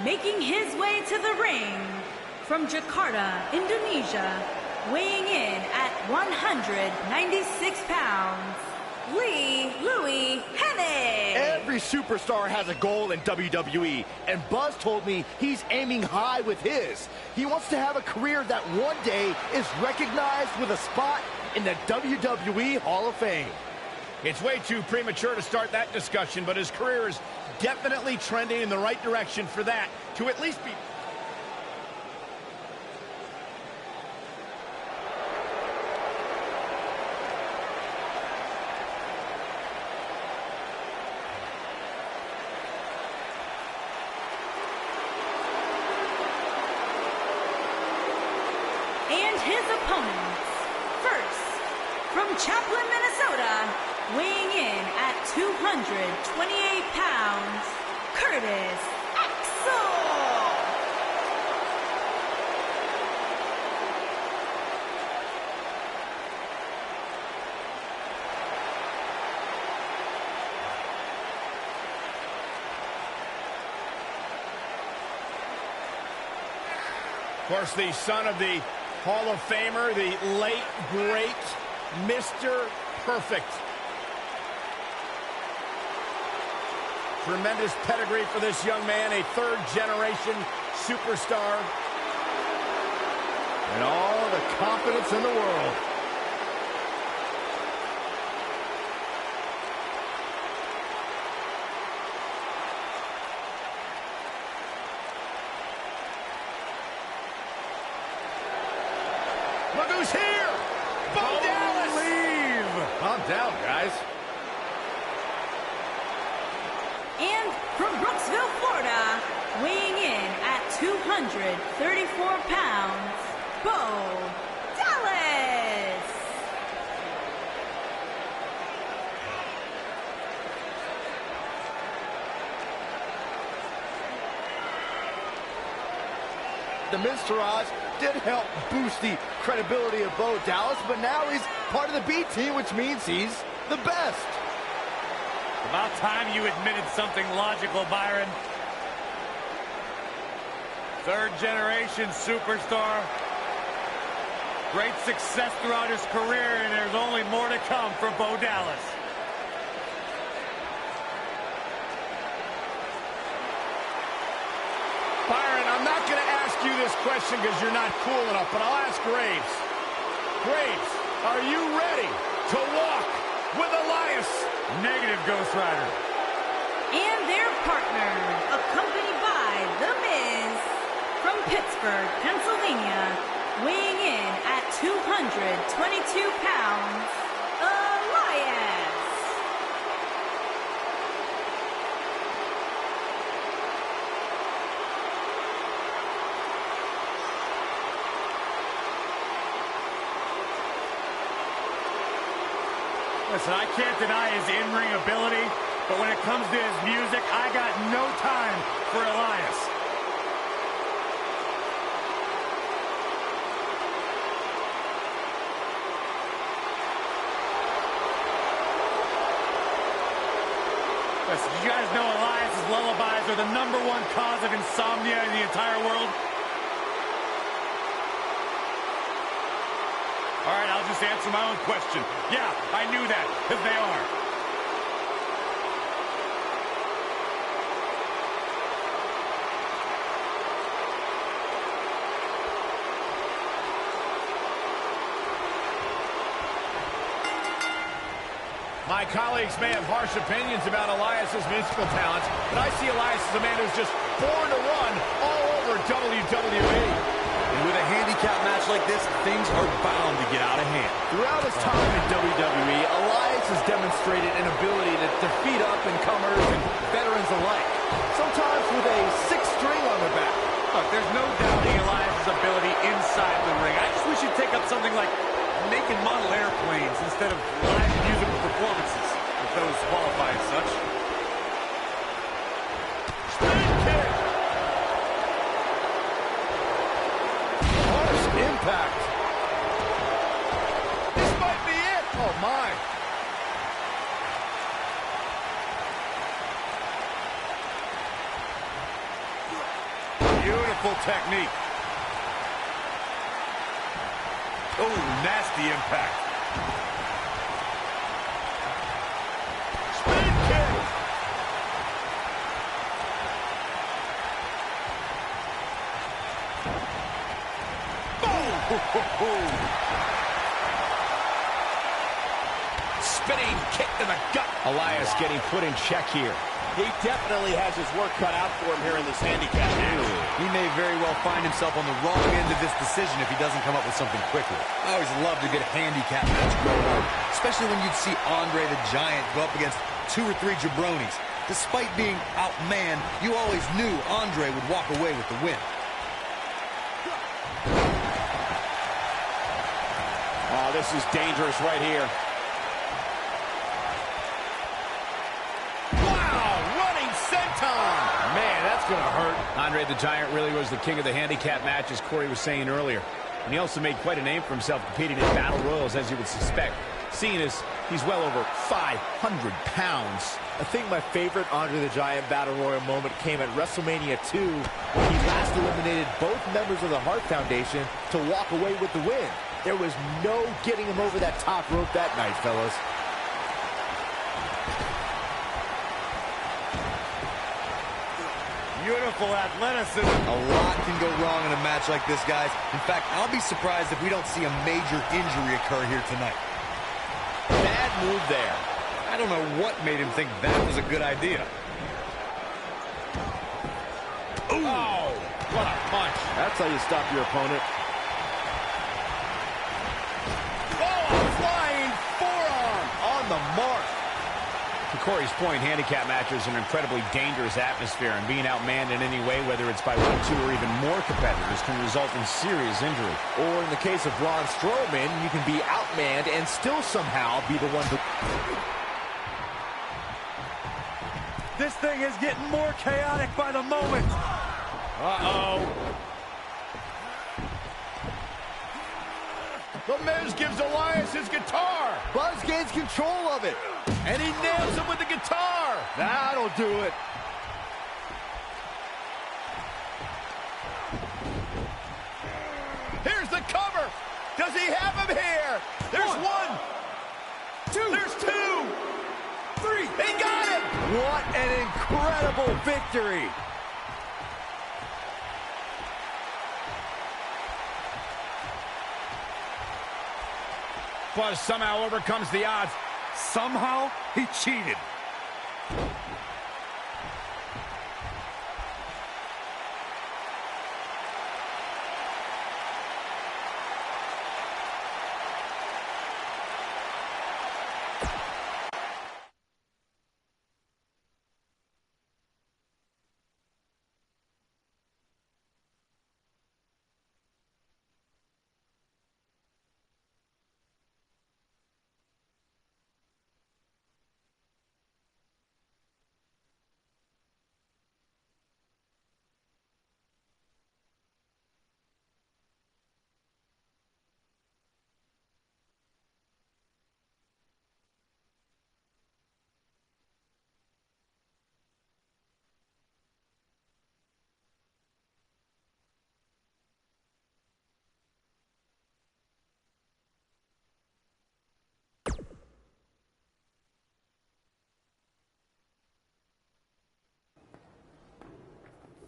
Making his way to the ring from Jakarta, Indonesia, weighing in at 196 pounds, Louis Himmie. Every superstar has a goal in WWE, and Buzz told me he's aiming high with his. He wants to have a career that one day is recognized with a spot in the WWE Hall of Fame. It's way too premature to start that discussion, but his career is definitely trending in the right direction for that to at least be... And his opponents, first, from Chaplin, Minnesota, weighing in at 228 pounds, Curtis Axel. Of course, the son of the Hall of Famer, the late, great Mr. Perfect. Tremendous pedigree for this young man, a third-generation superstar. And all the confidence in the world. Look who's here! Bo Dallas! Calm down, guys. And from Brooksville, Florida, weighing in at 234 pounds, Bo Dallas. The Miztourage did help boost the credibility of Bo Dallas, but now he's part of the B team, which means he's the best. About time you admitted something logical, Byron. Third-generation superstar. Great success throughout his career, and there's only more to come for Bo Dallas. Byron, I'm not going to ask you this question because you're not cool enough, but I'll ask Graves. Graves, are you ready to walk with Elias? Negative, Ghost Rider. And their partner, accompanied by The Miz, from Pittsburgh, Pennsylvania, weighing in at 222 pounds, Elias. Listen, I can't deny his in-ring ability, but when it comes to his music, I got no time for Elias. Listen, you guys know Elias's lullabies are the #1 cause of insomnia in the entire world? All right, I'll just answer my own question. Yeah, I knew that, because they are. My colleagues may have harsh opinions about Elias's musical talents, but I see Elias as a man who's just born to run all over WWE. And with a handicap match like this, things are bound to get out of hand. Throughout his time in WWE, Elias has demonstrated an ability to defeat up-and-comers and veterans alike, sometimes with a 6-string on their back. Look, there's no doubting Elias's ability inside the ring. I just wish he'd take up something like making model airplanes instead of live musical performances, if those qualify as such. Impact. This might be it. Oh, my. Beautiful technique. Oh, nasty impact. Spin kick. Boom! Spinning kick to the gut. Elias getting put in check here. He definitely has his work cut out for him here in this handicap match. He may very well find himself on the wrong end of this decision if he doesn't come up with something quickly. I always loved a good handicap match growing up, especially when you'd see Andre the Giant go up against 2 or 3 jabronis. Despite being outmanned, you always knew Andre would walk away with the win. Oh, this is dangerous right here. Man, that's going to hurt. Andre the Giant really was the king of the handicap match, as Corey was saying earlier. And he also made quite a name for himself competing in battle royals, as you would suspect, seeing as he's well over 500 pounds. I think my favorite Andre the Giant Battle Royal moment came at WrestleMania 2, when he last eliminated both members of the Hart Foundation to walk away with the win. There was no getting him over that top rope that night, fellas. Beautiful athleticism. A lot can go wrong in a match like this, guys. In fact, I'll be surprised if we don't see a major injury occur here tonight. Bad move there. I don't know what made him think that was a good idea. Ooh. Oh, what a punch. That's how you stop your opponent. Oh, a flying forearm on the mark. To Corey's point, handicap matches are an incredibly dangerous atmosphere, and being outmanned in any way, whether it's by 1, 2, or even more competitors, can result in serious injury. Or in the case of Braun Strowman, you can be outmanned and still somehow be the one to... This thing is getting more chaotic by the moment. Uh-oh. The Miz gives Elias his guitar. Buzz gains control of it. And he nails him with the guitar. That'll do it. Here's the cover. Does he have him here? There's 1, 2. There's 2, 3. He got him. What an incredible victory. Buzz somehow overcomes the odds. Somehow, he cheated.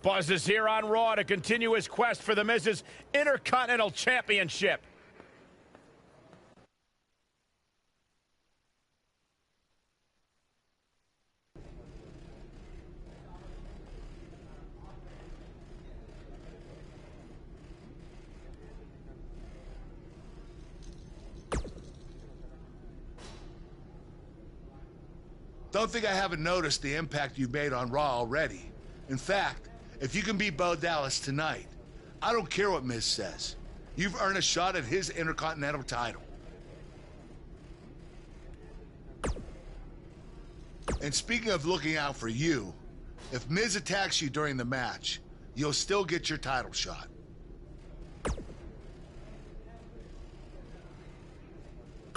Buzz is here on Raw to continue his quest for the Miz's Intercontinental Championship. Don't think I haven't noticed the impact you've made on Raw already. In fact, if you can beat Bo Dallas tonight, I don't care what Miz says. You've earned a shot at his Intercontinental title. And speaking of looking out for you, if Miz attacks you during the match, you'll still get your title shot.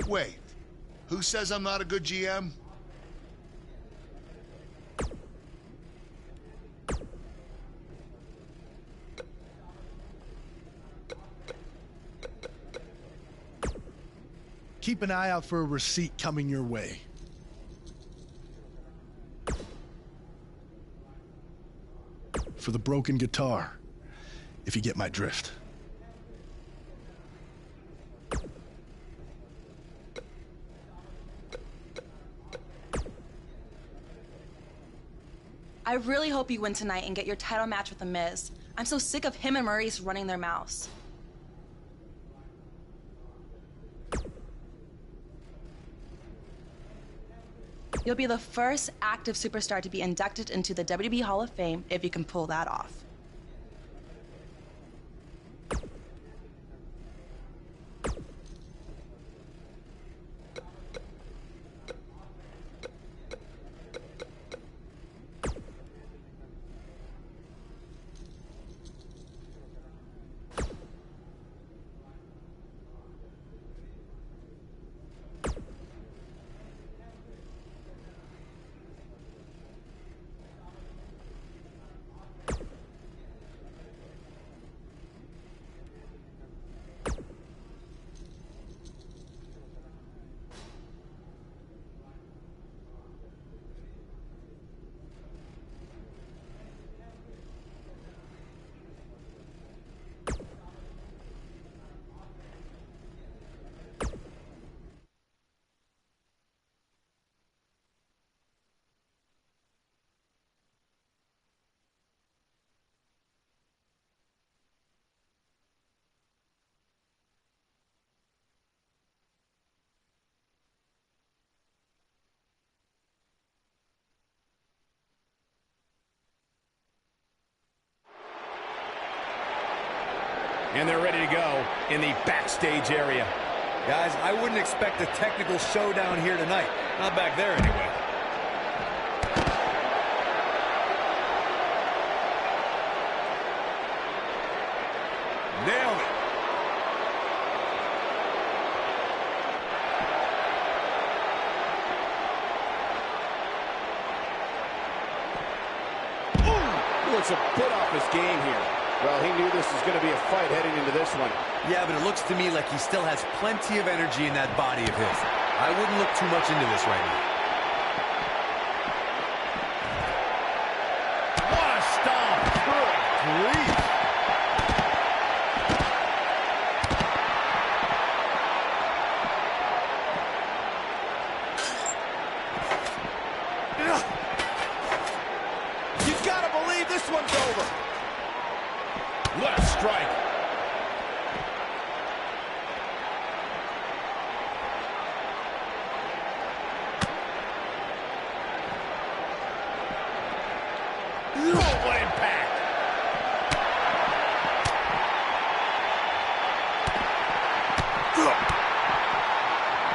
Wait, who says I'm not a good GM? keep an eye out for a receipt coming your way. For the broken guitar, if you get my drift. I really hope you win tonight and get your title match with The Miz. I'm so sick of him and Maurice running their mouths. You'll be the first active superstar to be inducted into the WWE Hall of Fame if you can pull that off. And they're ready to go in the backstage area. Guys, I wouldn't expect a technical showdown here tonight. Not back there, anyway. Nailed it. Ooh, looks a bit off his game here. Well, he knew this was going to be a fight heading into this one. Yeah, but it looks to me like he still has plenty of energy in that body of his. I wouldn't look too much into this right now. What a stomp. Good grief. You've got to believe this one's over. What a strike. Oh, what impact.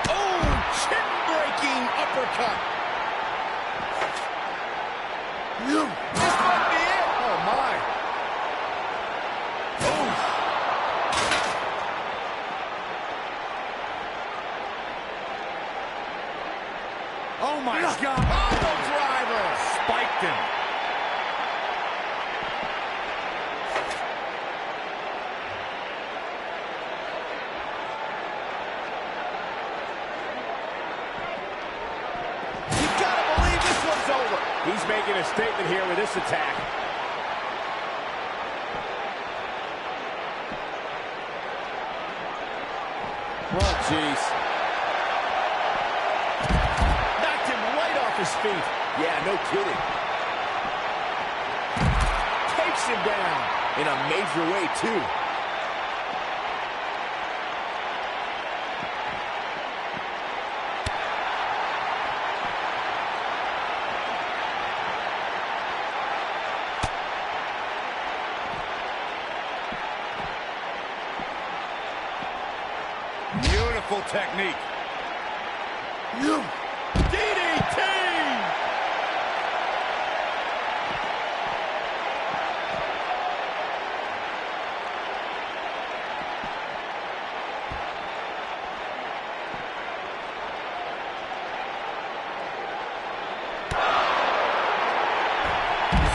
Oh, chin-breaking uppercut. This might be it. Oh, my. Oh, my God. Auto driver. Spiked him. You've got to believe this one's over. He's making a statement here with this attack. Oh, jeez. Knocked him right off his feet. Yeah, no kidding. Takes him down in a major way, too. Beautiful technique. DDT!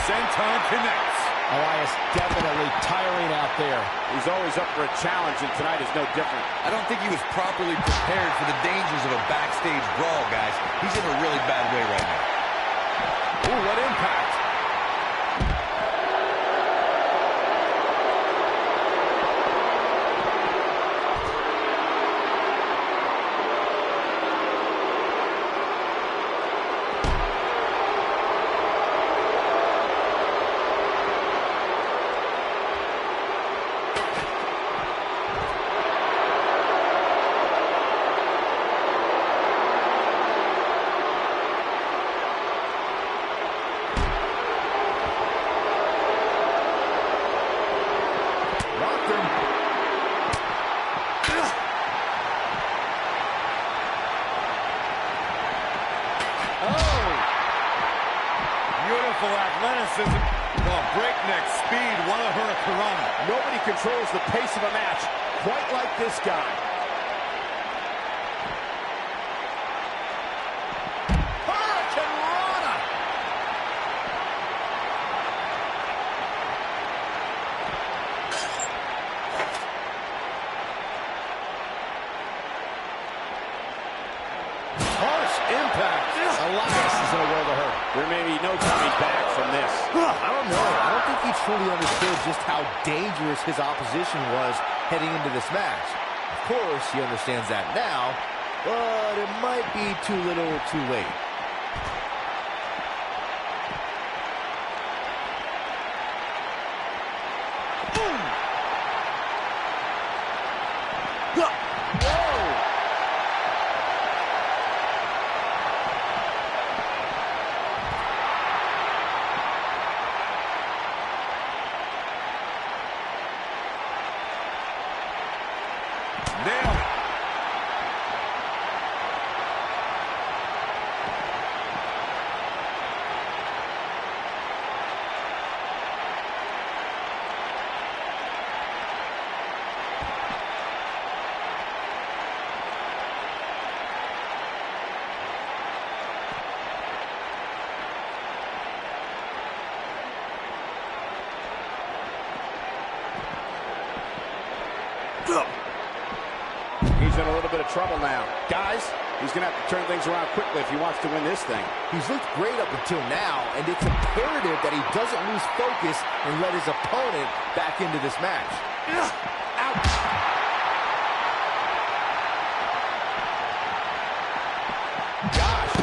Senton connects. Elias definitely tiring out there. He's always up for a challenge, and tonight is no different. I don't think he was properly prepared for the dangers of a backstage brawl, guys. He's in a really bad way right now. Ooh, what impact. Athleticism, breakneck speed, one of her Karana. Nobody controls the pace of a match quite like this guy. Hurricanrana! Harsh impact. Elias is in a world of hurt. There may be no coming back from this. I don't know. I don't think he truly understood just how dangerous his opposition was heading into this match. Of course, he understands that now, but it might be too little too late. Nailed it. He's in a little bit of trouble now. Guys, he's going to have to turn things around quickly if he wants to win this thing. He's looked great up until now, and it's imperative that he doesn't lose focus and let his opponent back into this match. Ouch! Gosh.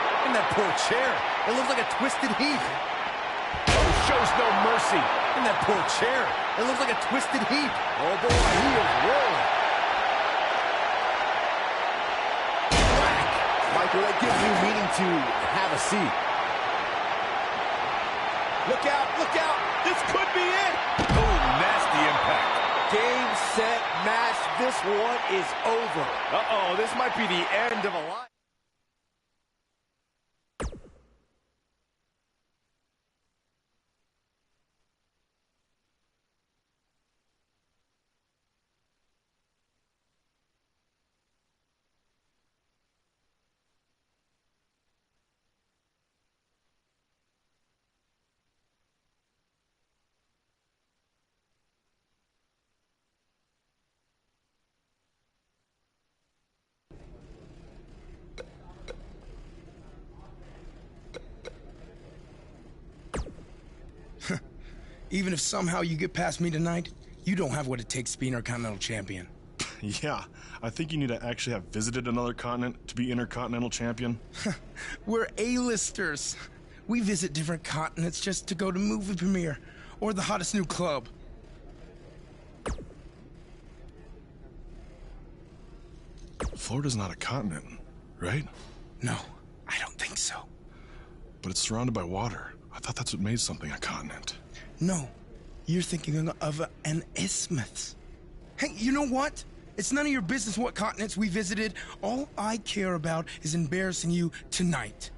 In that poor chair. It looks like a twisted heap. Oh, shows no mercy. In that poor chair. It looks like a twisted heap. Oh boy, he is rolling. Michael, that gives you meaning to have a seat. Look out, look out. This could be it. Oh, nasty impact. Game, set, match. This one is over. Uh-oh, this might be the end of a line. Even if somehow you get past me tonight, you don't have what it takes to be Intercontinental Champion. Yeah, I think you need to actually have visited another continent to be Intercontinental Champion. We're A-listers. We visit different continents just to go to movie premiere or the hottest new club. Florida's not a continent, right? No, I don't think so. But it's surrounded by water. I thought that's what made something a continent. No, you're thinking of an isthmus. Hey, you know what? It's none of your business what continents we visited. All I care about is embarrassing you tonight.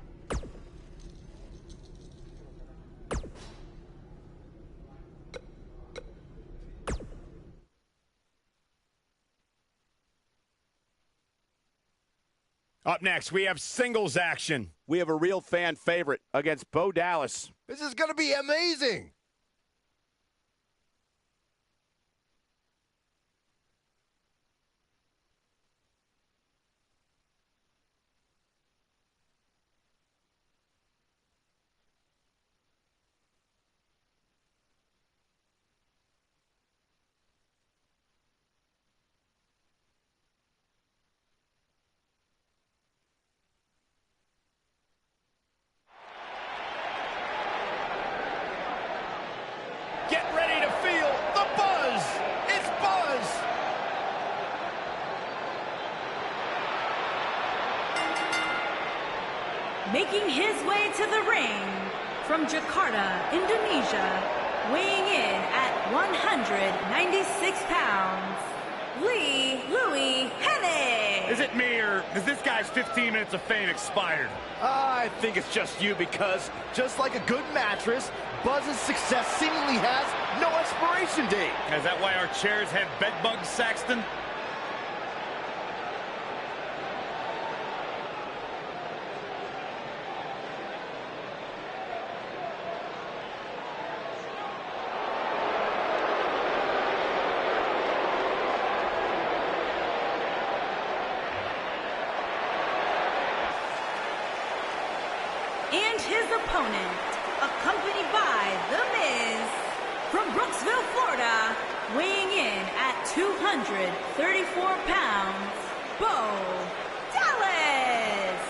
Up next, we have singles action. We have a real fan favorite against Bo Dallas. This is going to be amazing. Get ready to feel the buzz. It's Buzz. Making his way to the ring from Jakarta, Indonesia, weighing in at 196 pounds, Louis Himmie. Is it me, or has this guy's 15 minutes of fame expired? I think it's just you because, just like a good mattress, Buzz's success seemingly has no expiration date. Is that why our chairs have bed bugs, Saxton? And his opponent, accompanied by The Miz, from Brooksville, Florida, weighing in at 234 pounds, Bo Dallas.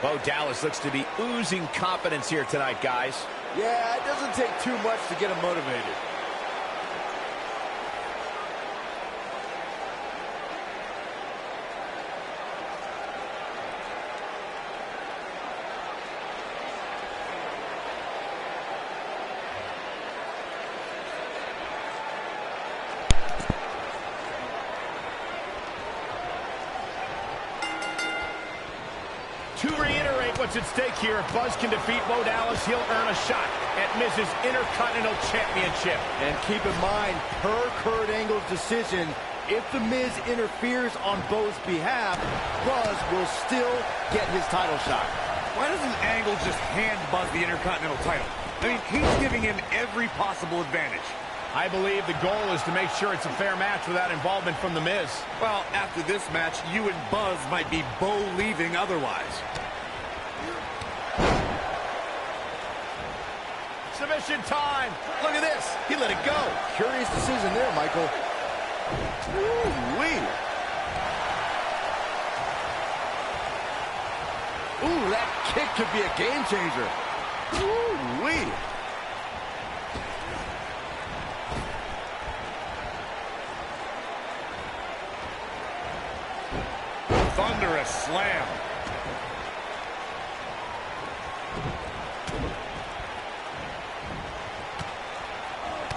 Bo Dallas looks to be oozing confidence here tonight, guys. Yeah, it doesn't take too much to get him motivated. To reiterate what's at stake here, if Buzz can defeat Bo Dallas, he'll earn a shot at Miz's Intercontinental Championship. And keep in mind, per Kurt Angle's decision, if The Miz interferes on Bo's behalf, Buzz will still get his title shot. Why doesn't Angle just hand Buzz the Intercontinental title? I mean, he's giving him every possible advantage. I believe the goal is to make sure it's a fair match without involvement from The Miz. Well, after this match, you and Buzz might be Bo leaving otherwise. Submission time. Look at this. He let it go. Curious decision there, Michael. Ooh-wee. Ooh, that kick could be a game changer. Ooh-wee. Thunderous slam.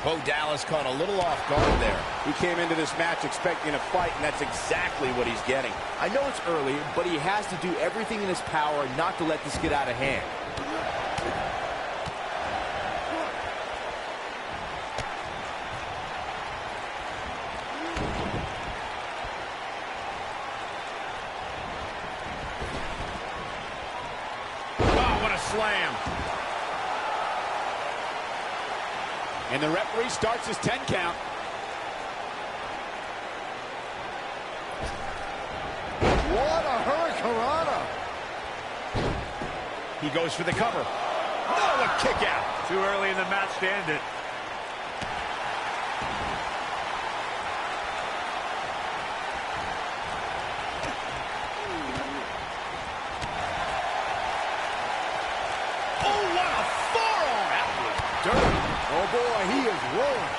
Bo Dallas caught a little off guard there. He came into this match expecting a fight, and that's exactly what he's getting. I know it's early, but he has to do everything in his power not to let this get out of hand. Oh, what a slam. And the referee starts his 10 count. What a hurricanrana! He goes for the cover. Oh, a kick out. Too early in the match to end it. Oh, what a forearm. That was he is rolling.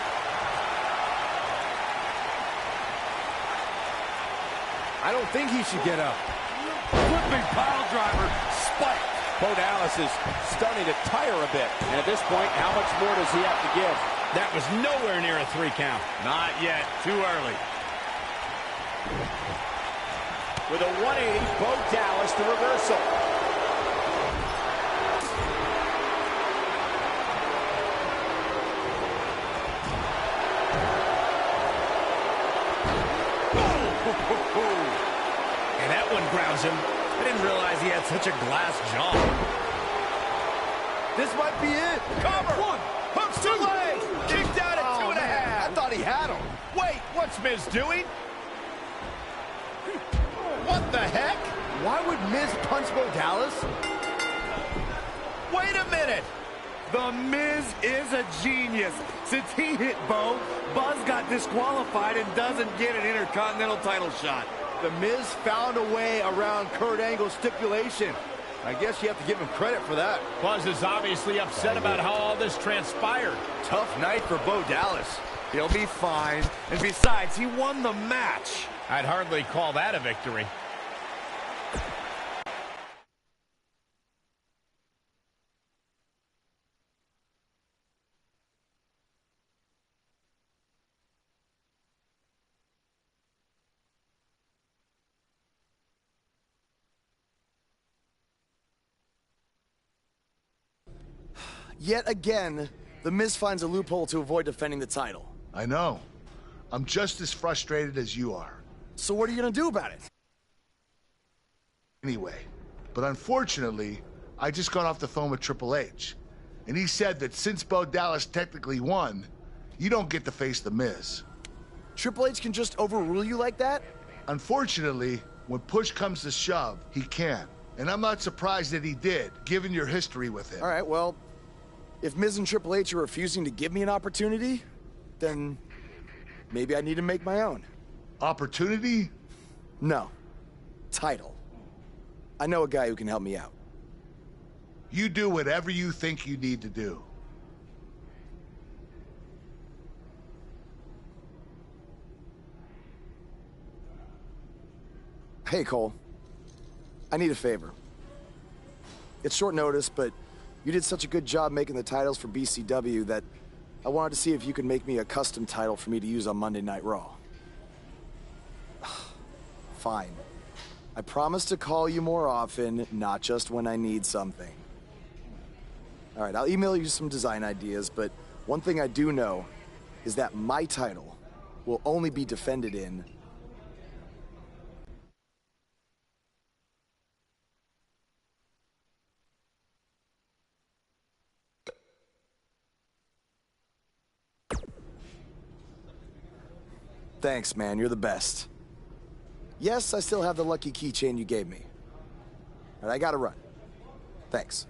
I don't think he should get up. Flipping pile driver, spike. Bo Dallas is starting to tire a bit. And at this point, how much more does he have to give? That was nowhere near a 3 count. Not yet. Too early. With a 180, Bo Dallas, the reversal. And that one grounds him. I didn't realize he had such a glass jaw. This might be it. Cover. One. Hooks 2 legs. Kicked out at 2.5. I thought he had him. Wait, what's Miz doing? What the heck? Why would Miz punch Bo Dallas? Wait a minute. The Miz is a genius. Since he hit Bo, Buzz got disqualified and doesn't get an Intercontinental title shot. The Miz found a way around Kurt Angle's stipulation. I guess you have to give him credit for that. Buzz is obviously upset about how all this transpired. Tough night for Bo Dallas. He'll be fine. And besides, he won the match. I'd hardly call that a victory. Yet again, The Miz finds a loophole to avoid defending the title. I know. I'm just as frustrated as you are. So what are you gonna do about it? Anyway, but unfortunately, I just got off the phone with Triple H, and he said that since Bo Dallas technically won, you don't get to face The Miz. Triple H can just overrule you like that? Unfortunately, when push comes to shove, he can. And I'm not surprised that he did, given your history with him. All right, well, if Miz and Triple H are refusing to give me an opportunity, then maybe I need to make my own. Opportunity? No. Title. I know a guy who can help me out. You do whatever you think you need to do. Hey, Cole. I need a favor. It's short notice, but you did such a good job making the titles for BCW that I wanted to see if you could make me a custom title for me to use on Monday Night Raw. Fine. I promise to call you more often, not just when I need something. All right, I'll email you some design ideas, but one thing I do know is that my title will only be defended in Thanks, man. You're the best. Yes, I still have the lucky keychain you gave me. All right, I gotta run. Thanks.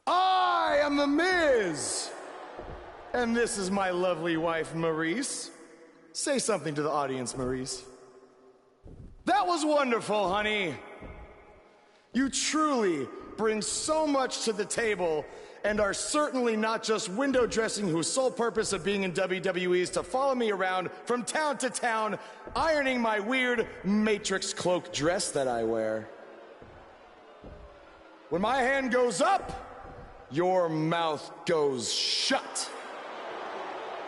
I am The Miz! And this is my lovely wife, Maurice. Say something to the audience, Maurice. That was wonderful, honey. You truly bring so much to the table and are certainly not just window dressing whose sole purpose of being in WWE is to follow me around from town to town, ironing my weird Matrix cloak dress that I wear. When my hand goes up, your mouth goes shut.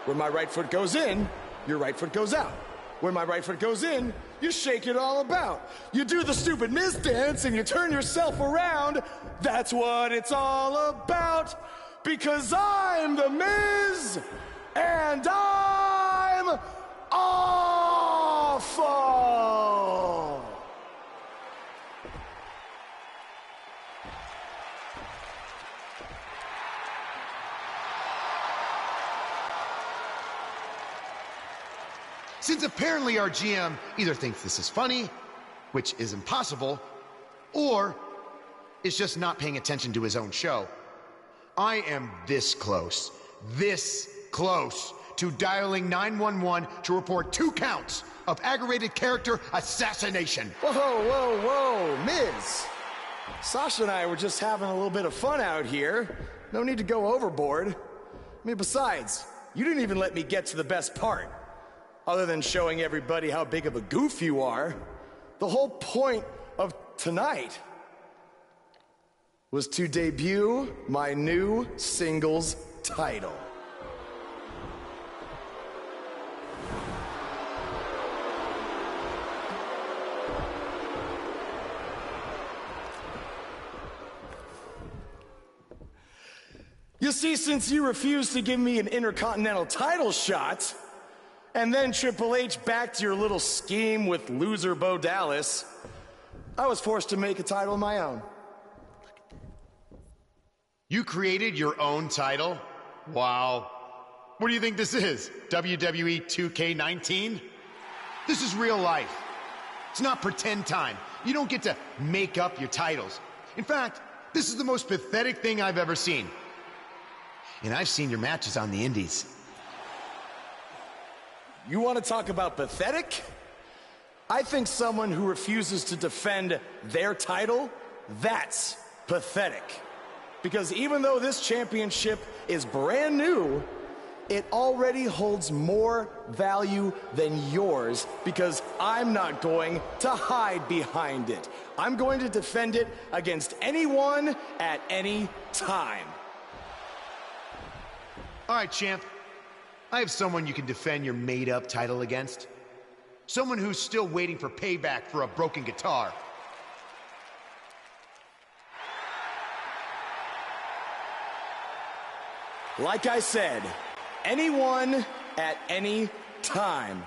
When my right foot goes in, your right foot goes out. When my right foot goes in, you shake it all about. You do the stupid Miz dance and you turn yourself around. That's what it's all about. Because I'm The Miz, and I'm awful. Since apparently our GM either thinks this is funny, which is impossible, or is just not paying attention to his own show, I am this close to dialing 911 to report 2 counts of aggravated character assassination. Whoa, Miz. Sasha and I were just having a little bit of fun out here. No need to go overboard. I mean, besides, you didn't even let me get to the best part. Other than showing everybody how big of a goof you are, the whole point of tonight was to debut my new singles title. You see, since you refused to give me an Intercontinental title shot, and then Triple H backed your little scheme with loser Bo Dallas, I was forced to make a title of my own. You created your own title? Wow. What do you think this is? WWE 2K19? This is real life. It's not pretend time. You don't get to make up your titles. In fact, this is the most pathetic thing I've ever seen. And I've seen your matches on the indies. You want to talk about pathetic? I think someone who refuses to defend their title, that's pathetic. Because even though this championship is brand new, it already holds more value than yours because I'm not going to hide behind it. I'm going to defend it against anyone at any time. All right, champ. I have someone you can defend your made-up title against. Someone who's still waiting for payback for a broken guitar. Like I said, anyone at any time.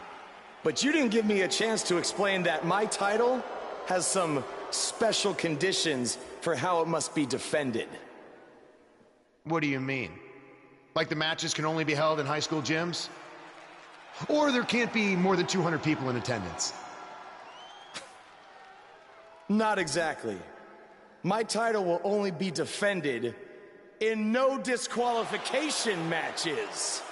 But you didn't give me a chance to explain that my title has some special conditions for how it must be defended. What do you mean? Like the matches can only be held in high school gyms? Or there can't be more than 200 people in attendance? Not exactly. My title will only be defended in no disqualification matches.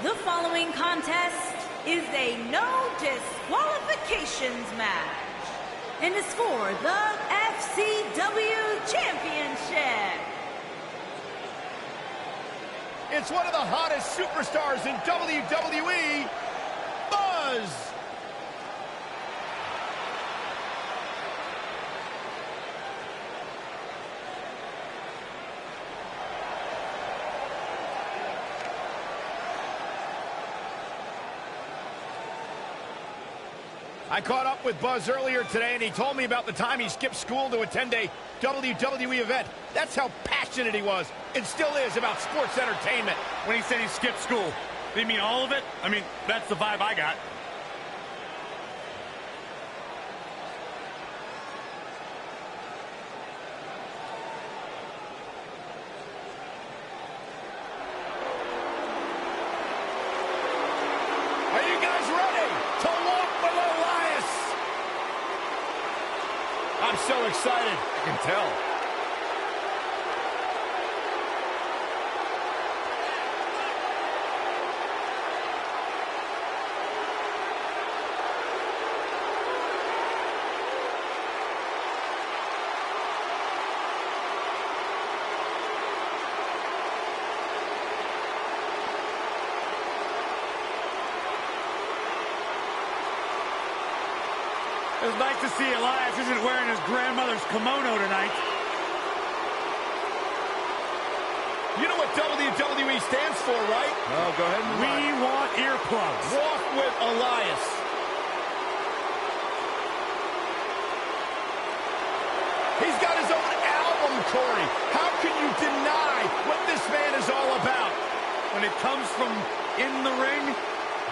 The following contest is a no disqualifications match and is for the FCW Championship. It's one of the hottest superstars in WWE, Buzz. I caught up with Buzz earlier today, and he told me about the time he skipped school to attend a WWE event. That's how passionate he was, and still is, about sports entertainment. When he said he skipped school, did he mean all of it? I mean, that's the vibe I got. Are you guys ready to walk with Elias? I'm so excited. I can tell. It was nice to see Elias isn't wearing his grandmother's kimono tonight. You know what WWE stands for, right? Oh, go ahead and We want earplugs. Walk with Elias. He's got his own album, Corey. How can you deny what this man is all about? When it comes from in the ring,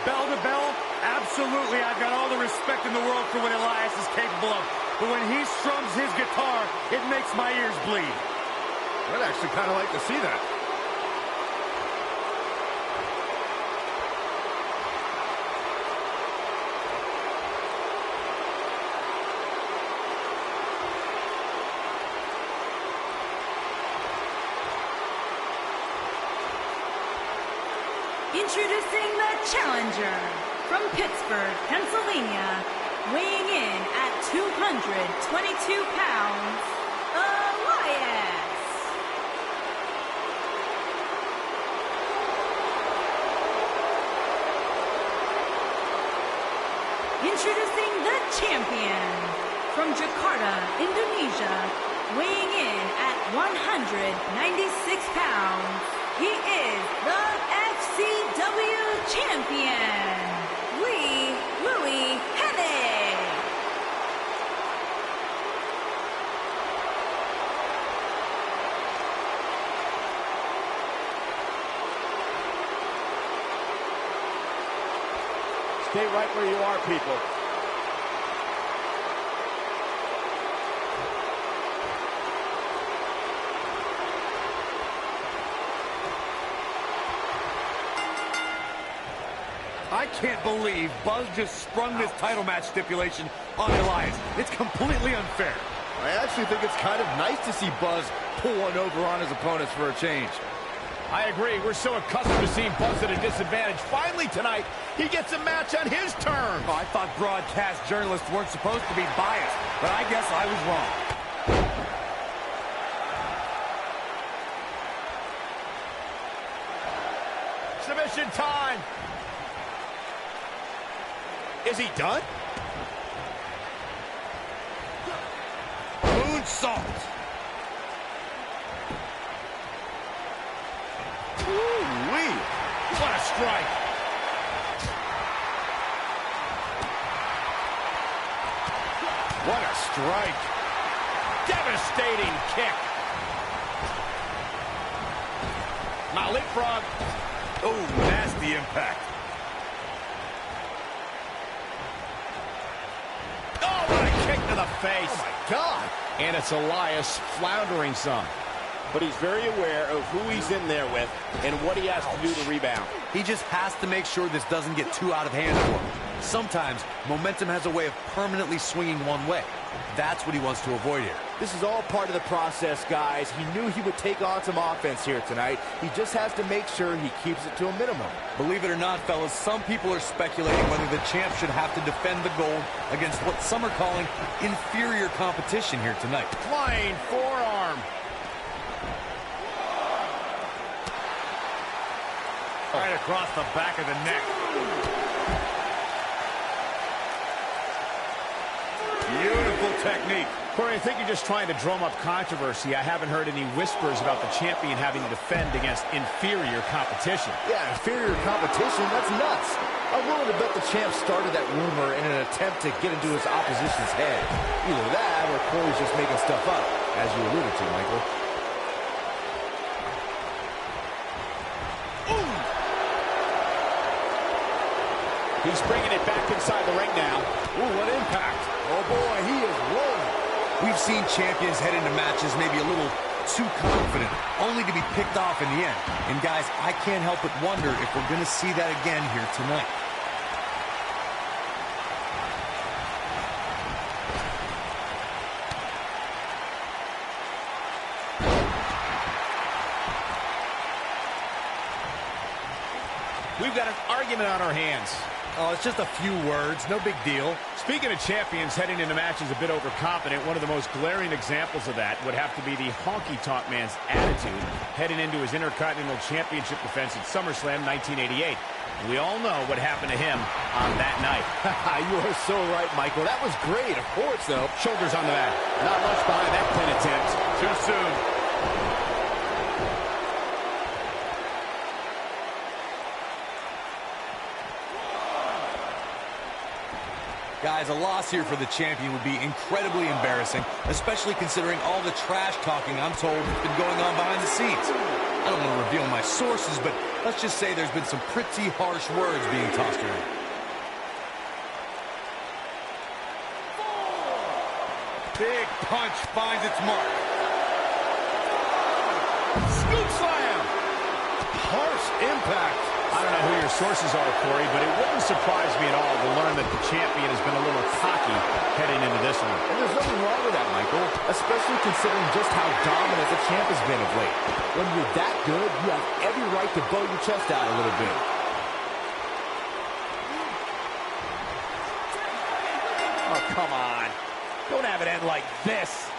bell to bell, absolutely, I've got all the respect in the world for what Elias is capable of. But when he strums his guitar, it makes my ears bleed. I'd actually kind of like to see that. Introducing the challenger from Pittsburgh, Pennsylvania, weighing in at 222 pounds, Elias. Introducing the champion from Jakarta, Indonesia, weighing in at 196 pounds. He is the FCW champion, Louis Himmie. Stay right where you are, people. I I can't believe Buzz just sprung this title match stipulation on Elias. It's completely unfair. I actually think it's kind of nice to see Buzz pull one over on his opponents for a change. I agree. We're so accustomed to seeing Buzz at a disadvantage. Finally tonight, he gets a match on his terms. Oh, I thought broadcast journalists weren't supposed to be biased, but I guess I was wrong. Submission time. Is he done? Moonsault. Ooh-wee. What a strike. What a strike. Devastating kick. Now leapfrog. Oh, nasty impact. Oh, what a kick to the face. Oh, my God. And it's Elias floundering some. But he's very aware of who he's in there with and what he has to do to rebound. He just has to make sure this doesn't get too out of hand for him. Sometimes, momentum has a way of permanently swinging one way. That's what he wants to avoid here. This is all part of the process, guys. He knew he would take on some offense here tonight. He just has to make sure he keeps it to a minimum. Believe it or not, fellas, some people are speculating whether the champ should have to defend the gold against what some are calling inferior competition here tonight. Flying forearm. Right across the back of the neck. Beautiful technique. Corey, I think you're just trying to drum up controversy. I haven't heard any whispers about the champion having to defend against inferior competition. Yeah, inferior competition? That's nuts. I'm willing to bet the champ started that rumor in an attempt to get into his opposition's head. Either that or Corey's just making stuff up, as you alluded to, Michael. He's bringing it back inside the ring now. Ooh, what impact. Oh, boy, he is rolling. We've seen champions head into matches maybe a little too confident, only to be picked off in the end. And, guys, I can't help but wonder if we're going to see that again here tonight. We've got an argument on our hands. Oh, it's just a few words. No big deal. Speaking of champions heading into matches a bit overconfident, one of the most glaring examples of that would have to be the honky-tonk man's attitude heading into his Intercontinental Championship defense at SummerSlam 1988. We all know what happened to him on that night. You are so right, Michael. That was great, of course, though. Shoulders on the mat. Not much behind that pin attempt. Too soon. Guys, a loss here for the champion would be incredibly embarrassing, especially considering all the trash talking I'm told has been going on behind the scenes. I don't want to reveal my sources, but let's just say there's been some pretty harsh words being tossed around. Big punch finds its mark. Scoop slam! Harsh impact. I don't know who your sources are, Corey, but it wouldn't surprise me at all to learn that the champion has been a little cocky heading into this one. And there's nothing wrong with that, Michael, especially considering just how dominant the champ has been of late. When you're that good, you have every right to bow your chest out a little bit. Oh, come on. Don't have it end like this.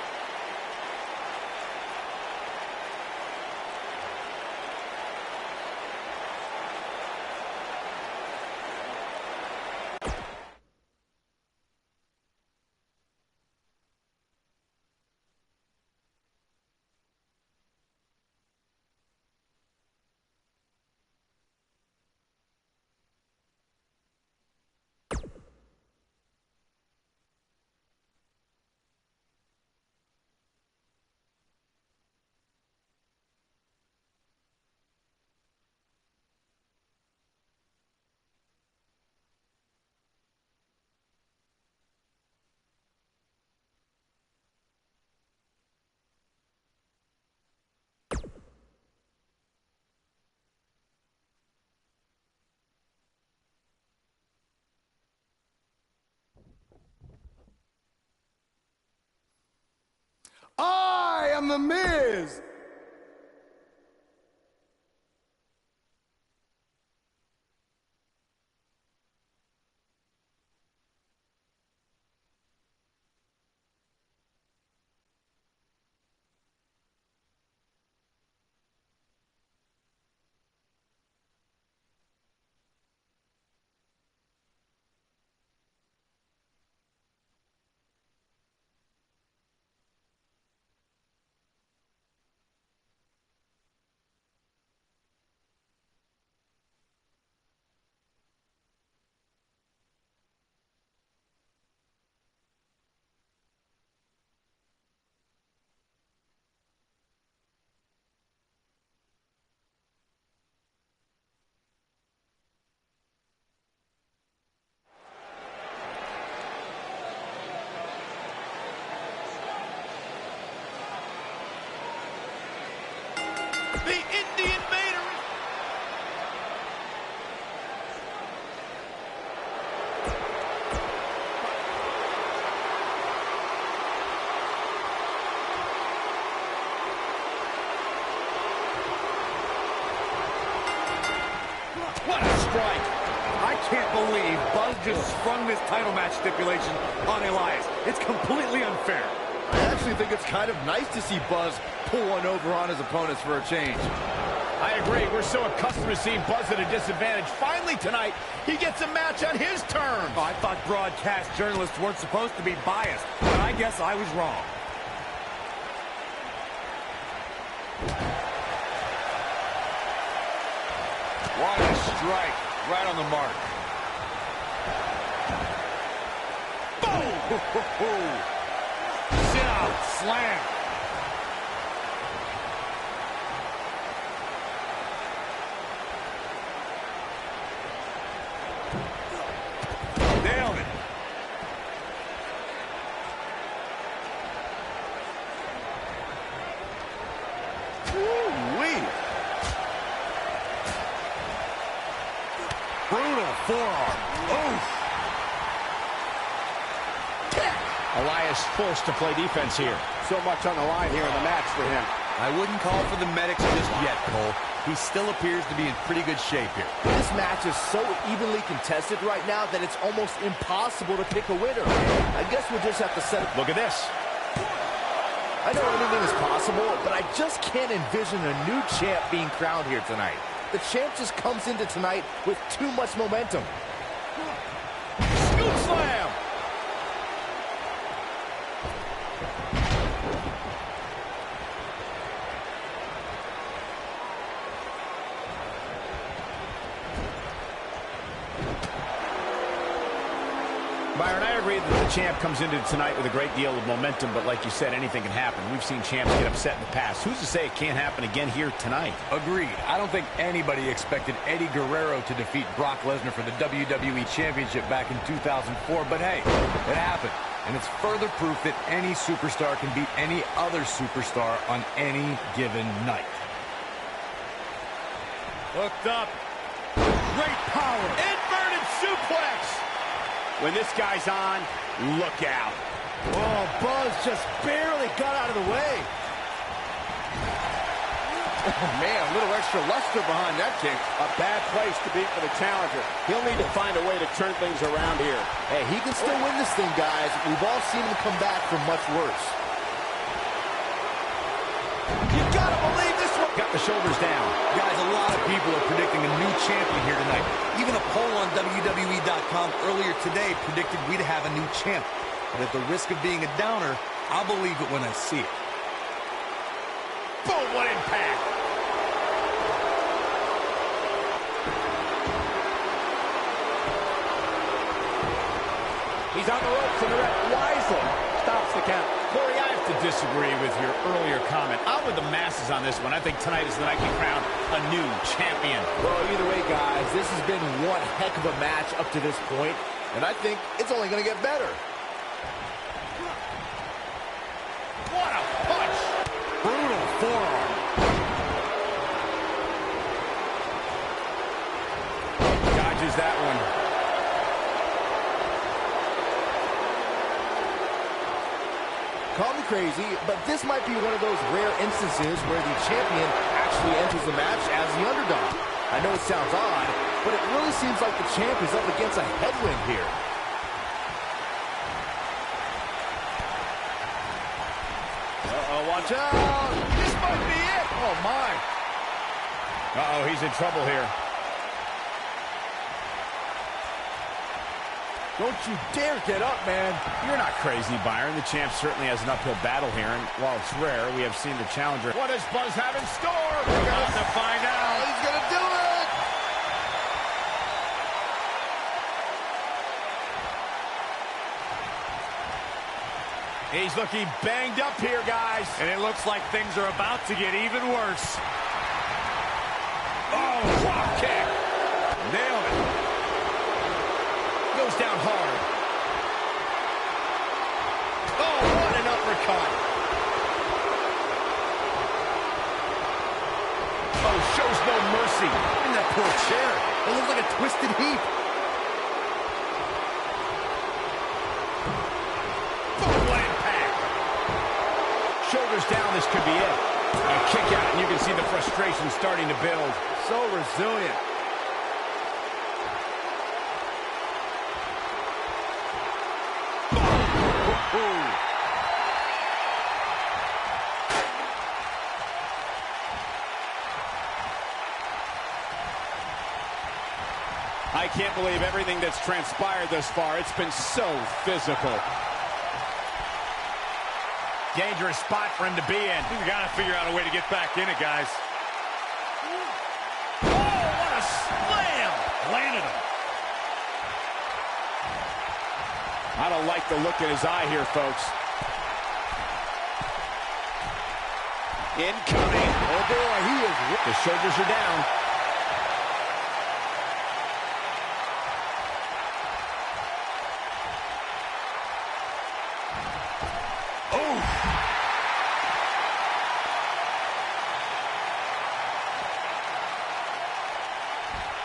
am The Miz. The Indian Vader. What a strike. I can't believe Buzz just sprung this title match stipulation on Elias. It's completely unfair. I actually think it's kind of nice to see Buzz pull one over on his opponents for a change. I agree. We're so accustomed to seeing Buzz at a disadvantage. Finally tonight, he gets a match on his terms. Oh, I thought broadcast journalists weren't supposed to be biased, but I guess I was wrong. What a strike. Right on the mark. Boom! Sit out, slam. Nailed it. Woo-wee. Brutal forearm. Oof. Elias forced to play defense here. So much on the line here in the match for him. I wouldn't call for the medics just yet, Cole. He still appears to be in pretty good shape here. This match is so evenly contested right now that it's almost impossible to pick a winner. I guess we'll just have to set it. Look at this. I know anything is possible, but I just can't envision a new champ being crowned here tonight. The champ just comes into tonight with too much momentum. Scoop slam. Byron, I agree that the champ comes into tonight with a great deal of momentum, but like you said, anything can happen. We've seen champs get upset in the past. Who's to say it can't happen again here tonight? Agreed. I don't think anybody expected Eddie Guerrero to defeat Brock Lesnar for the WWE Championship back in 2004, but hey, it happened. And it's further proof that any superstar can beat any other superstar on any given night. Hooked up. Great power. Inverted suplex. When this guy's on, look out. Oh, Buzz just barely got out of the way. Oh, man, a little extra luster behind that kick. A bad place to be for the challenger. He'll need to find a way to turn things around here. Hey, he can still win this thing, guys. We've all seen him come back from much worse. You gotta believe this one. Got the shoulders down. Guys, a lot of people are predicting a new champion here tonight. Even a poll on WWE.com earlier today predicted we'd have a new champ. But at the risk of being a downer, I'll believe it when I see it. Boom, what impact. He's on the ropes, and the ref wisely stops the count. Corey, I have to disagree with your earlier comment. I'm with the masses on this one. I think tonight is the night we crown a new champion. Well, either way, guys, this has been one heck of a match up to this point, and I think it's only going to get better. What a punch! Brutal forearm. Dodges that one. Call me crazy, but this might be one of those rare instances where the champion actually enters the match as the underdog. I know it sounds odd, but it really seems like the champ is up against a headwind here. Uh-oh, watch out! This might be it! Oh, my! Uh-oh, he's in trouble here. Don't you dare get up, man. You're not crazy, Byron. The champ certainly has an uphill battle here, and while it's rare, we have seen the challenger. What does Buzz have in store? We're about to find out. He's going to do it! He's looking banged up here, guys. And it looks like things are about to get even worse. Oh, drop kick. Nailed it. Goes down hard. Oh, what an uppercut. Oh, shows no mercy. In that poor chair. It looks like a twisted heap. Shoulders down, this could be it. A kick out, and you can see the frustration starting to build. So resilient. I can't believe everything that's transpired thus far. It's been so physical. Dangerous spot for him to be in. You got to figure out a way to get back in it, guys. Oh, what a slam! Landed him. I don't like the look in his eye here, folks. Incoming. Oh, boy, he is... The shoulders are down.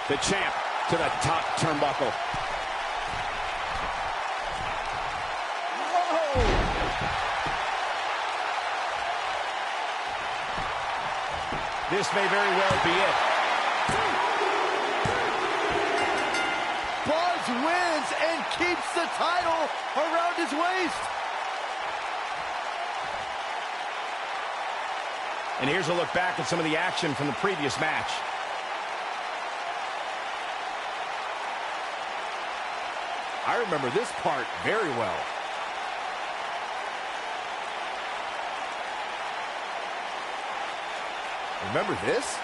The champ to the top turnbuckle. Whoa! This may very well be it. Buzz wins and keeps the title around his waist. And here's a look back at some of the action from the previous match. I remember this part very well. Remember this?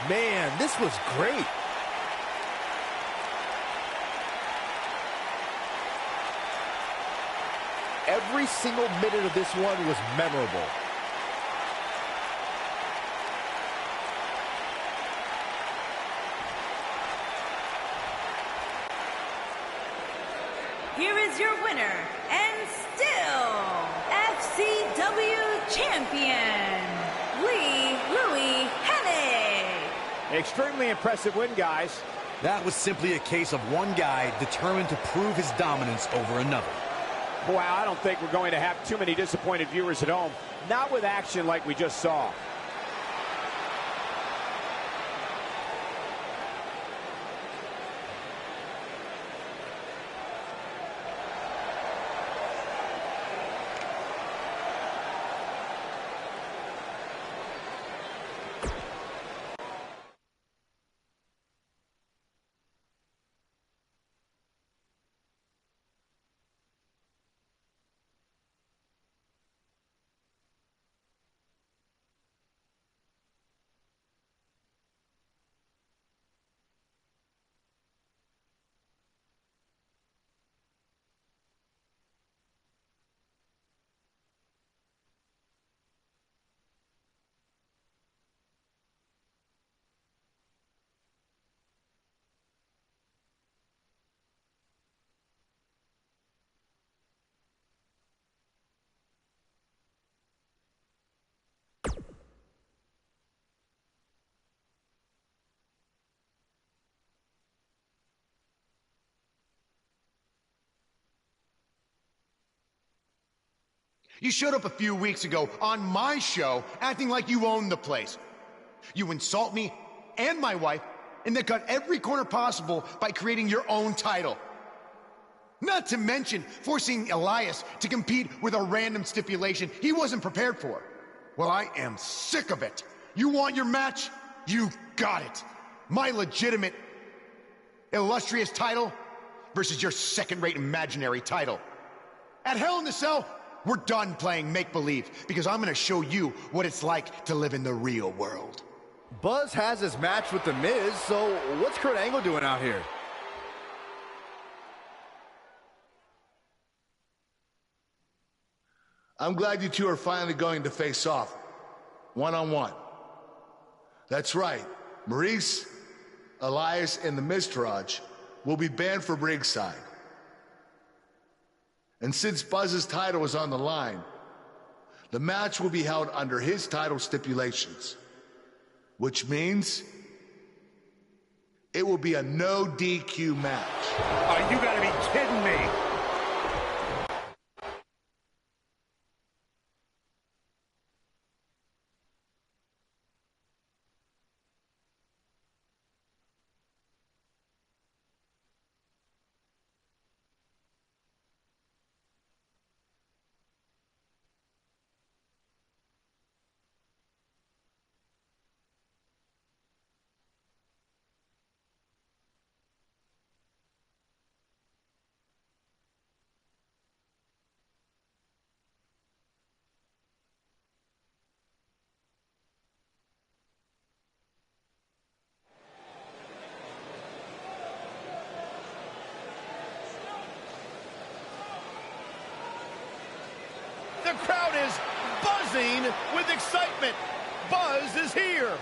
Man, this was great. Every single minute of this one was memorable. Here is your winner, and still FCW champion, Louis Himmie. Extremely impressive win, guys. That was simply a case of one guy determined to prove his dominance over another. Wow, I don't think we're going to have too many disappointed viewers at home. Not with action like we just saw. You showed up a few weeks ago on my show acting like you owned the place. You insult me and my wife, and then cut every corner possible by creating your own title. Not to mention forcing Elias to compete with a random stipulation he wasn't prepared for. Well, I am sick of it. You want your match? You got it. My legitimate, illustrious title versus your second-rate imaginary title. At Hell in the Cell, we're done playing make-believe because I'm gonna show you what it's like to live in the real world. Buzz has his match with The Miz, so what's Kurt Angle doing out here? I'm glad you two are finally going to face off, one-on-one. That's right, Maurice, Elias, and the Miztourage will be banned from ringside. And since Buzz's title is on the line, the match will be held under his title stipulations, which means it will be a no DQ match. Oh, you gotta be kidding me. The crowd is buzzing with excitement. Buzz is here.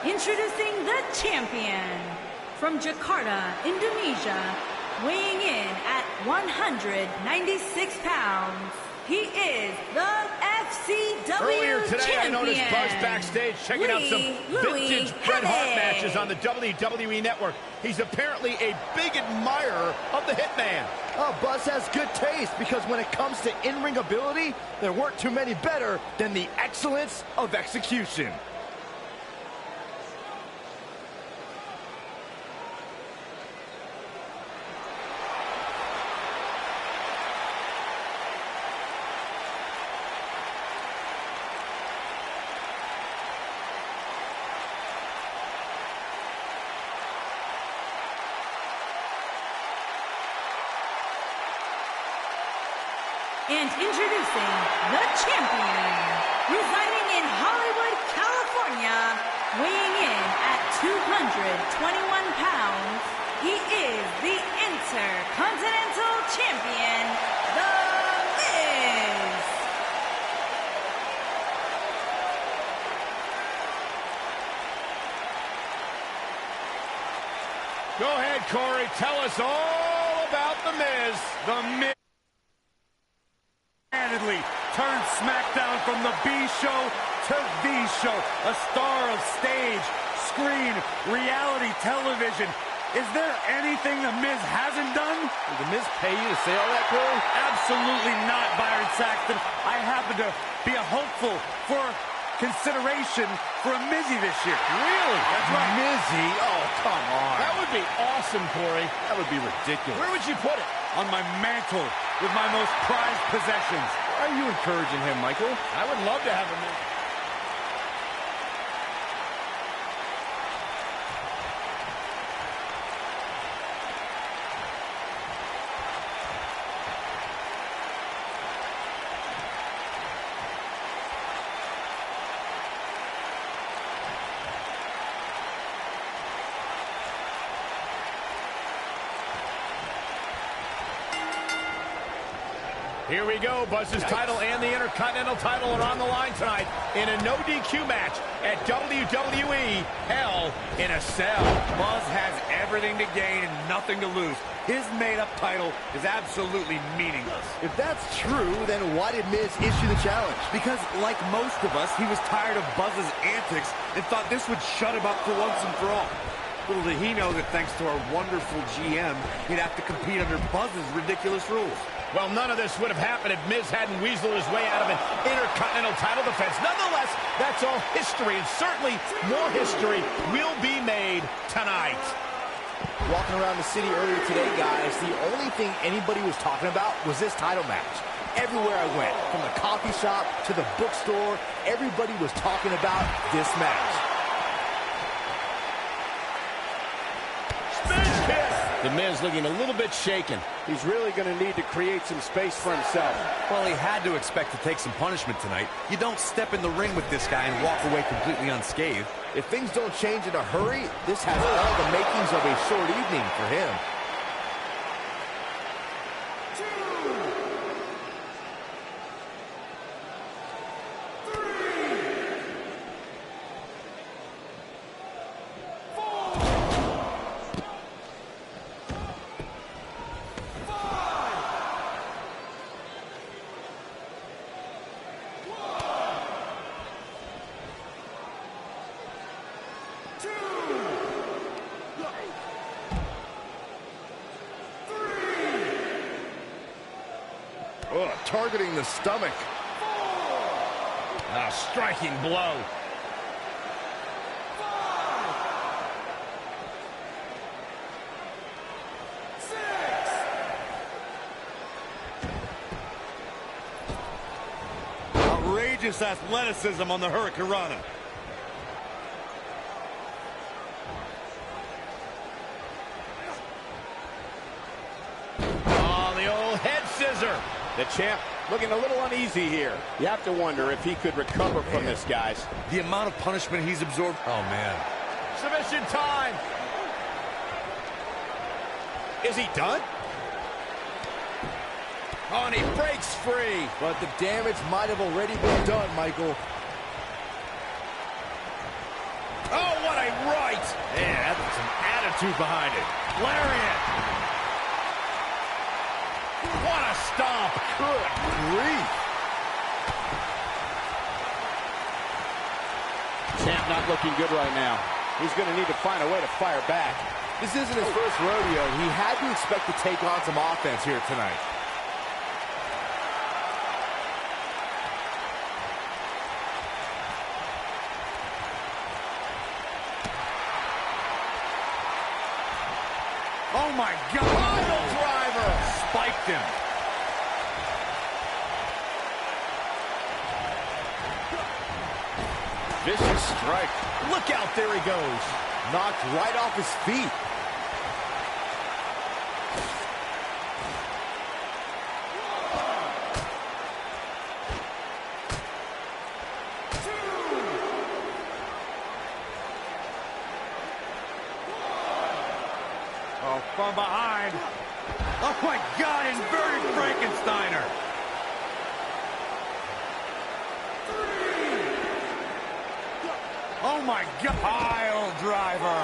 Introducing the champion from Jakarta, Indonesia, weighing in at 196 pounds. He is the FCW Earlier today, champion. I noticed Buzz backstage checking out some vintage Bret Hart matches on the WWE Network. He's apparently a big admirer of the Hitman. Oh, Buzz has good taste because when it comes to in-ring ability, there weren't too many better than the excellence of execution. And introducing the champion, residing in Hollywood, California, weighing in at 221 pounds, he is the Intercontinental Champion, The Miz. Go ahead, Corey. Tell us all about The Miz. The Miz turned SmackDown from the B show to the show. A star of stage, screen, reality television. Is there anything The Miz hasn't done? Did The Miz pay you to say all that, Corey? Absolutely not, Byron Saxton. I happen to be a hopeful for consideration for a Mizzy this year. Really? That's right. Mizzy? Oh, come on. That would be awesome, Corey. That would be ridiculous. Where would you put it? On my mantle with my most prized possessions. Why are you encouraging him, Michael? I would love to have him in. Here we go. Buzz's title and the Intercontinental title are on the line tonight in a no DQ match at WWE Hell in a Cell. Buzz has everything to gain and nothing to lose. His made-up title is absolutely meaningless. If that's true, then why did Miz issue the challenge? Because, like most of us, he was tired of Buzz's antics and thought this would shut him up for once and for all. Little did he know that thanks to our wonderful GM, he'd have to compete under Buzz's ridiculous rules. Well, none of this would have happened if Miz hadn't weaseled his way out of an Intercontinental title defense. Nonetheless, that's all history, and certainly more history will be made tonight. Walking around the city earlier today, guys, the only thing anybody was talking about was this title match. Everywhere I went, from the coffee shop to the bookstore, everybody was talking about this match. Spin kick! The Miz looking a little bit shaken. He's really going to need to create some space for himself. Well, he had to expect to take some punishment tonight. You don't step in the ring with this guy and walk away completely unscathed. If things don't change in a hurry, this has all the makings of a short evening for him. Oh, targeting the stomach. A striking blow. Outrageous athleticism on the Hurricanrana. Oh, the old head scissor. The champ looking a little uneasy here. You have to wonder if he could recover from this, guys. The amount of punishment he's absorbed. Oh, man. Submission time. Is he done? Oh, and he breaks free. But the damage might have already been done, Michael. Oh, what a right. Yeah, that's some attitude behind it. Lariat. What a stomp. Good grief. Champ not looking good right now. He's going to need to find a way to fire back. This isn't his first rodeo. He had to expect to take on some offense here tonight. Oh, my God. Pile driver. Spiked him. Vicious strike. Look out, there he goes. Knocked right off his feet. Oh, from behind. Oh, my God, inverted Frankensteiner. Oh, my God. Pile driver.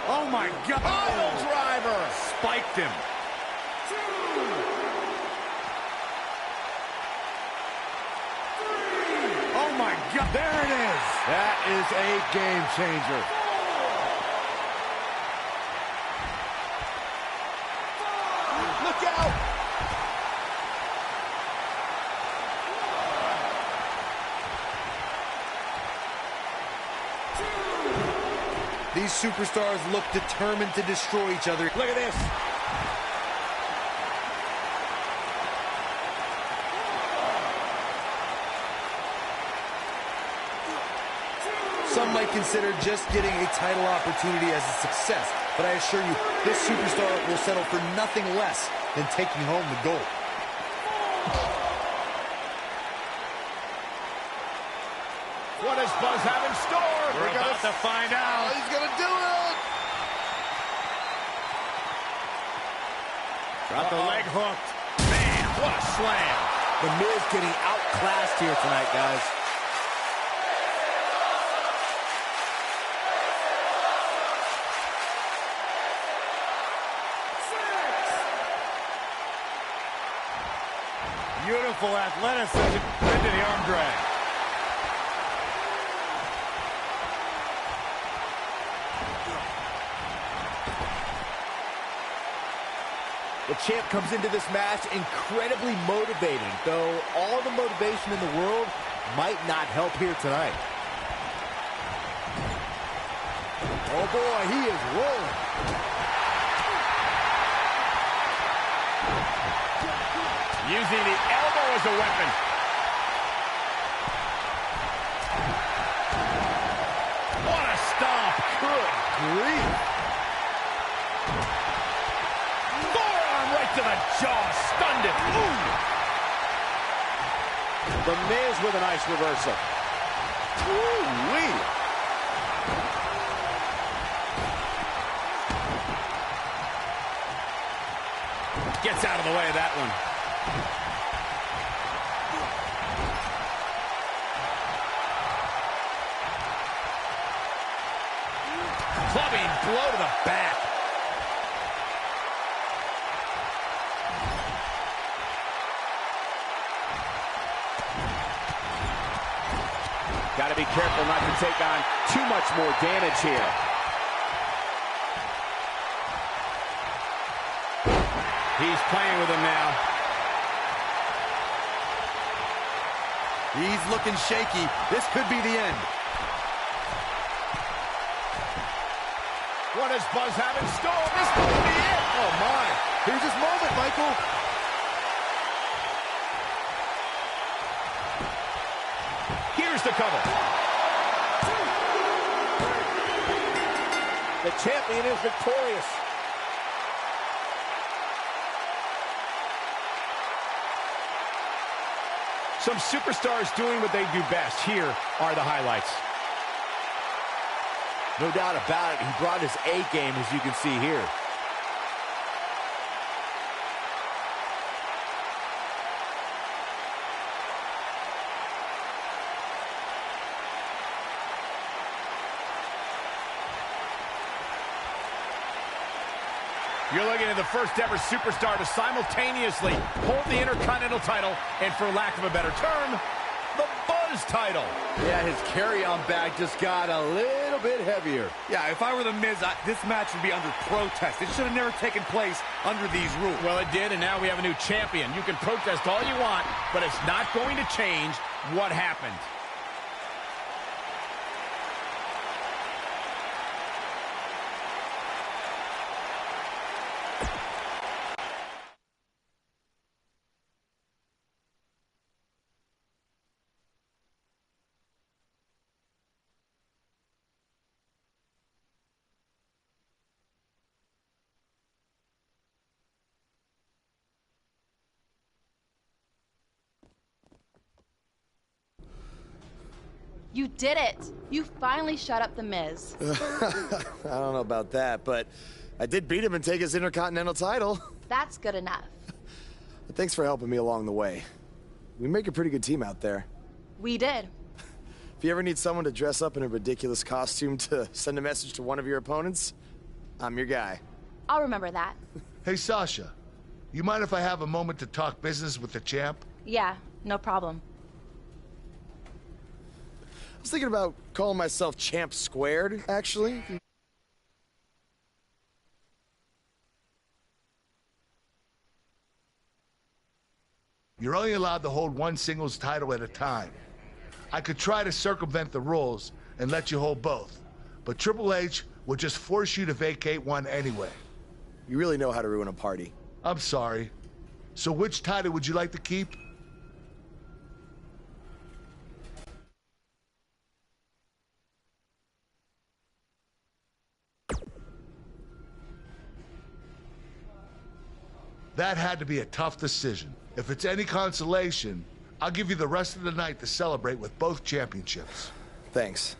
Oh, my God. Pile driver. Spiked him. Oh, my God. There it is. That is a game changer. Look out. These superstars look determined to destroy each other. Look at this. Some might consider just getting a title opportunity as a success, but I assure you, this superstar will settle for nothing less than taking home the gold. What does Buzz have in store? We're about to find out. He's going to do it. Got the leg hooked. Man, what a slam. The Miz getting outclassed here tonight, guys. Beautiful athleticism into the arm drag. The champ comes into this match incredibly motivating, though all the motivation in the world might not help here tonight. Oh boy, he is rolling. Using the elbow as a weapon. What a stomp. Good grief. Forearm right to the jaw. Stunned it. Ooh. The Miz with a nice reversal. Ooh-wee. Gets out of the way of that one. Clubbing blow to the back. Got to be careful not to take on too much more damage here. He's playing with him now. He's looking shaky. This could be the end. What does Buzz have in store? This could be it. Oh my. Here's his moment, Michael. Here's the cover. The champion is victorious. Some superstars doing what they do best. Here are the highlights. No doubt about it, he brought his A game, as you can see here. You're looking at the first ever superstar to simultaneously hold the Intercontinental title and, for lack of a better term, the Buzz title. Yeah, his carry-on bag just got a little bit heavier. Yeah, if I were the Miz, this match would be under protest. It should have never taken place under these rules. Well, it did, and now we have a new champion. You can protest all you want, but it's not going to change what happened. You did it! You finally shut up the Miz. I don't know about that, but I did beat him and take his Intercontinental title. That's good enough. But thanks for helping me along the way. We make a pretty good team out there. We did. If you ever need someone to dress up in a ridiculous costume to send a message to one of your opponents, I'm your guy. I'll remember that. Hey, Sasha, you mind if I have a moment to talk business with the champ? Yeah, no problem. I was thinking about calling myself Champ Squared, actually. You're only allowed to hold one singles title at a time. I could try to circumvent the rules and let you hold both, but Triple H would just force you to vacate one anyway. You really know how to ruin a party. I'm sorry. So which title would you like to keep? That had to be a tough decision. If it's any consolation, I'll give you the rest of the night to celebrate with both championships. Thanks.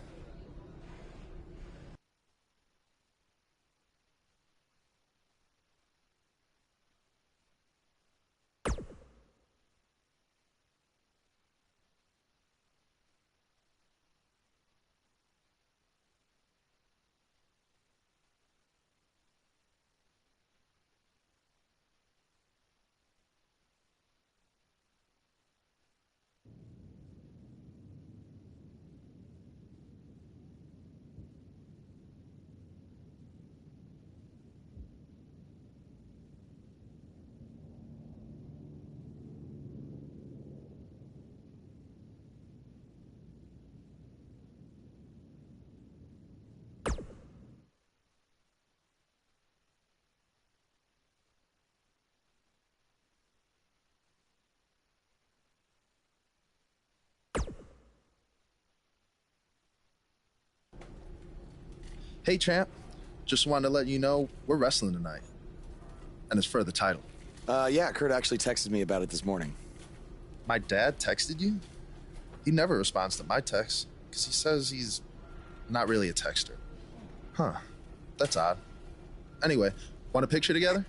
Hey, champ. Just wanted to let you know we're wrestling tonight. And it's for the title. Yeah, Kurt actually texted me about it this morning. My dad texted you? He never responds to my texts because he says he's not really a texter. Huh. That's odd. Anyway, want a picture together?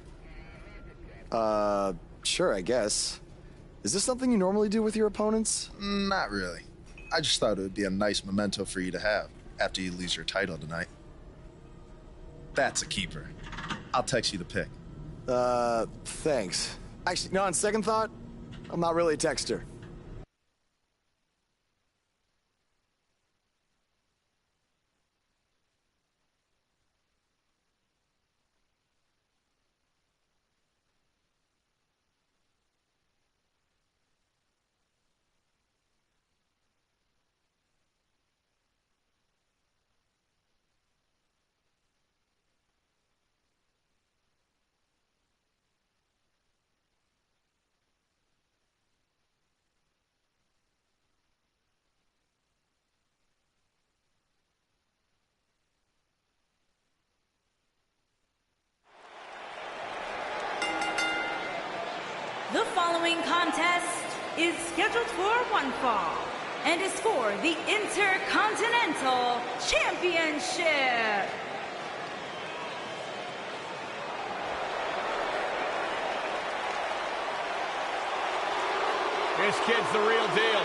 Sure, I guess. Is this something you normally do with your opponents? Not really. I just thought it would be a nice memento for you to have after you lose your title tonight. That's a keeper. I'll text you the pic. Thanks. Actually, no, on second thought, I'm not really a texter. The following contest is scheduled for one fall and is for the Intercontinental Championship. This kid's the real deal.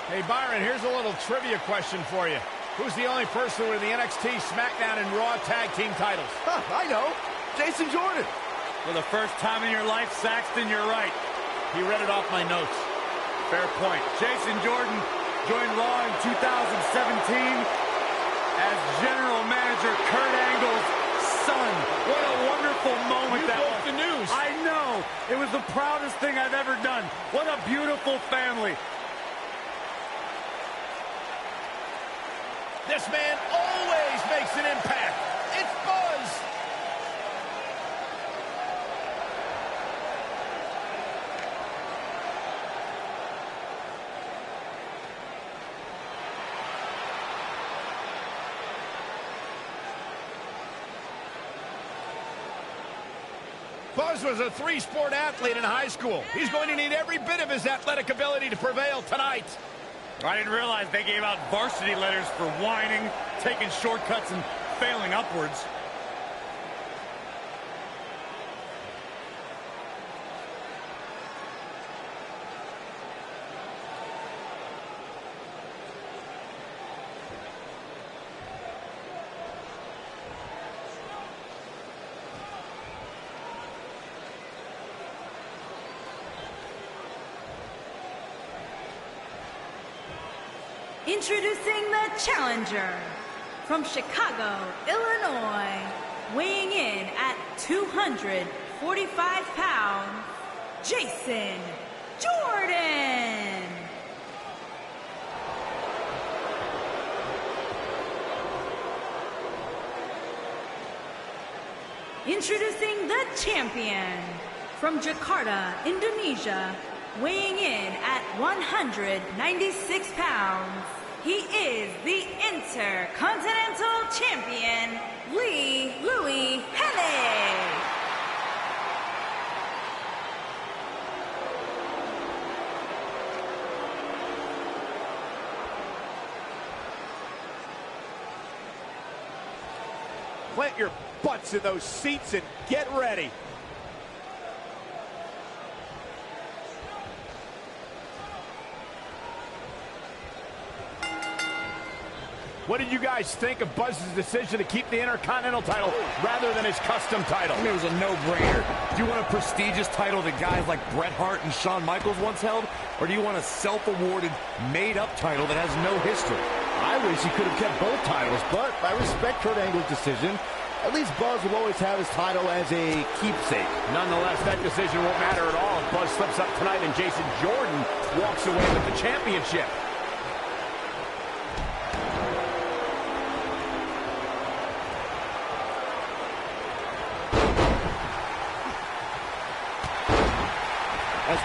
Hey, Byron, here's a little trivia question for you. Who's the only person with the NXT, SmackDown, and Raw tag team titles? Huh, I know. Jason Jordan. For the first time in your life, Saxton, you're right. He read it off my notes. Fair point. Jason Jordan joined Raw in 2017 as General Manager Kurt Angle's son. What a wonderful moment that was. The news. I know. It was the proudest thing I've ever done. What a beautiful family. This man always makes an impact. It's Buzz. Buzz was a three-sport athlete in high school. He's going to need every bit of his athletic ability to prevail tonight. I didn't realize they gave out varsity letters for whining, taking shortcuts, and failing upwards. Introducing the challenger from Chicago, Illinois, weighing in at 245 pounds, Jason Jordan. Introducing the champion from Jakarta, Indonesia, weighing in at 196 pounds, he is the Intercontinental Champion, Louis Himmie. Plant your butts in those seats and get ready. What did you guys think of Buzz's decision to keep the Intercontinental title rather than his custom title? I mean, it was a no-brainer. Do you want a prestigious title that guys like Bret Hart and Shawn Michaels once held? Or do you want a self-awarded, made-up title that has no history? I wish he could have kept both titles, but I respect Kurt Angle's decision. At least Buzz will always have his title as a keepsake. Nonetheless, that decision won't matter at all if Buzz slips up tonight and Jason Jordan walks away with the championship.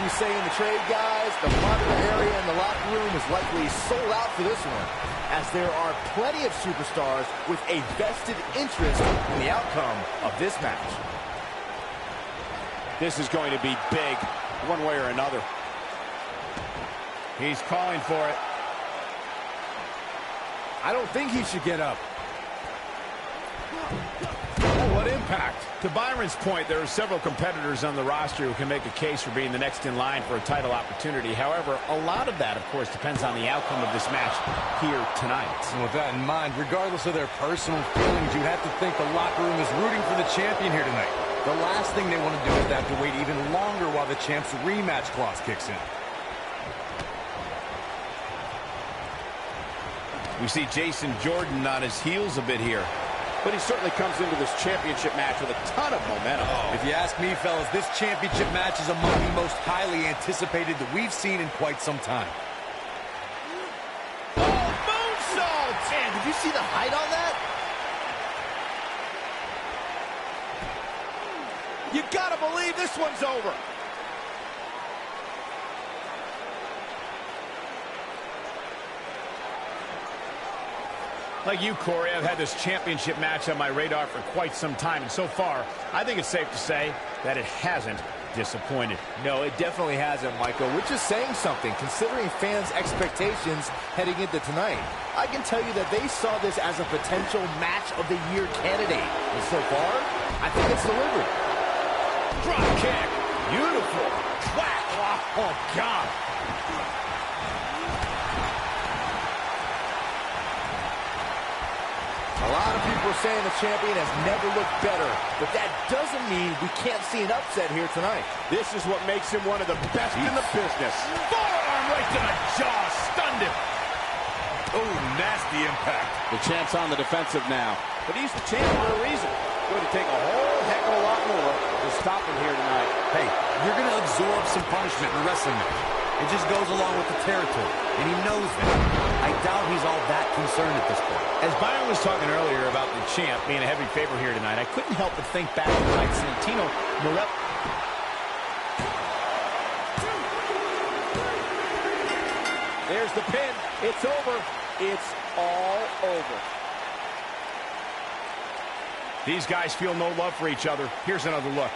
we say in the trade, guys, the monitor area in the locker room is likely sold out for this one, as there are plenty of superstars with a vested interest in the outcome of this match. This is going to be big, one way or another. He's calling for it. I don't think he should get up. Oh, what impact. To Byron's point, there are several competitors on the roster who can make a case for being the next in line for a title opportunity. However, a lot of that, of course, depends on the outcome of this match here tonight. And with that in mind, regardless of their personal feelings, you'd have to think the locker room is rooting for the champion here tonight. The last thing they want to do is have to wait even longer while the champ's rematch clause kicks in. We see Jason Jordan on his heels a bit here. But he certainly comes into this championship match with a ton of momentum. If you ask me, fellas, this championship match is among the most highly anticipated that we've seen in quite some time. Oh, moonsault! Man, did you see the height on that? You gotta believe this one's over. Like you, Corey, I've had this championship match on my radar for quite some time, and so far, I think it's safe to say that it hasn't disappointed. No, it definitely hasn't, Michael, which is saying something, considering fans' expectations heading into tonight. I can tell you that they saw this as a potential match of the year candidate, and so far, I think it's delivered. Drop kick. Beautiful. Whack. Oh, God. A lot of people are saying the champion has never looked better, but that doesn't mean we can't see an upset here tonight. This is what makes him one of the best in the business. Forearm right to the jaw. Stunned him. Oh, nasty impact. The champ's on the defensive now. But he's the champ for a reason. Going to take a whole heck of a lot more to stop him here tonight. Hey, you're going to absorb some punishment in a wrestling match. It just goes along with the territory, and he knows that. I doubt he's all that concerned at this point. As Byron was talking earlier about the champ being a heavy favorite here tonight, I couldn't help but think back to the night Santino Morel. There's the pin. It's over. It's all over. These guys feel no love for each other. Here's another look.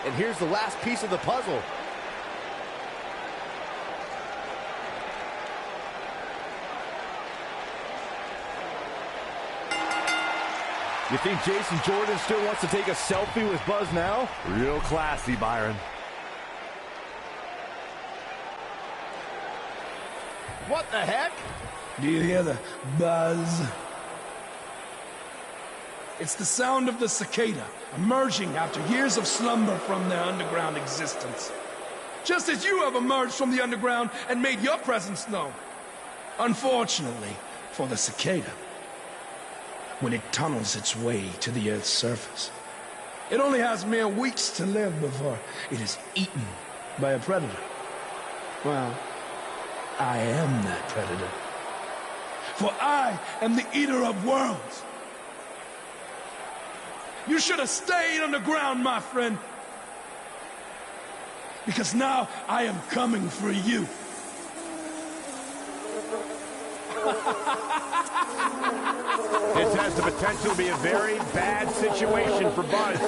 And here's the last piece of the puzzle. You think Jason Jordan still wants to take a selfie with Buzz now? Real classy, Byron. What the heck? Do you hear the buzz? It's the sound of the cicada emerging after years of slumber from their underground existence. Just as you have emerged from the underground and made your presence known. Unfortunately for the cicada, when it tunnels its way to the Earth's surface, it only has mere weeks to live before it is eaten by a predator. Well, I am that predator. For I am the eater of worlds. You should have stayed underground, my friend. Because now I am coming for you. This has the potential to be a very bad situation for Buzz.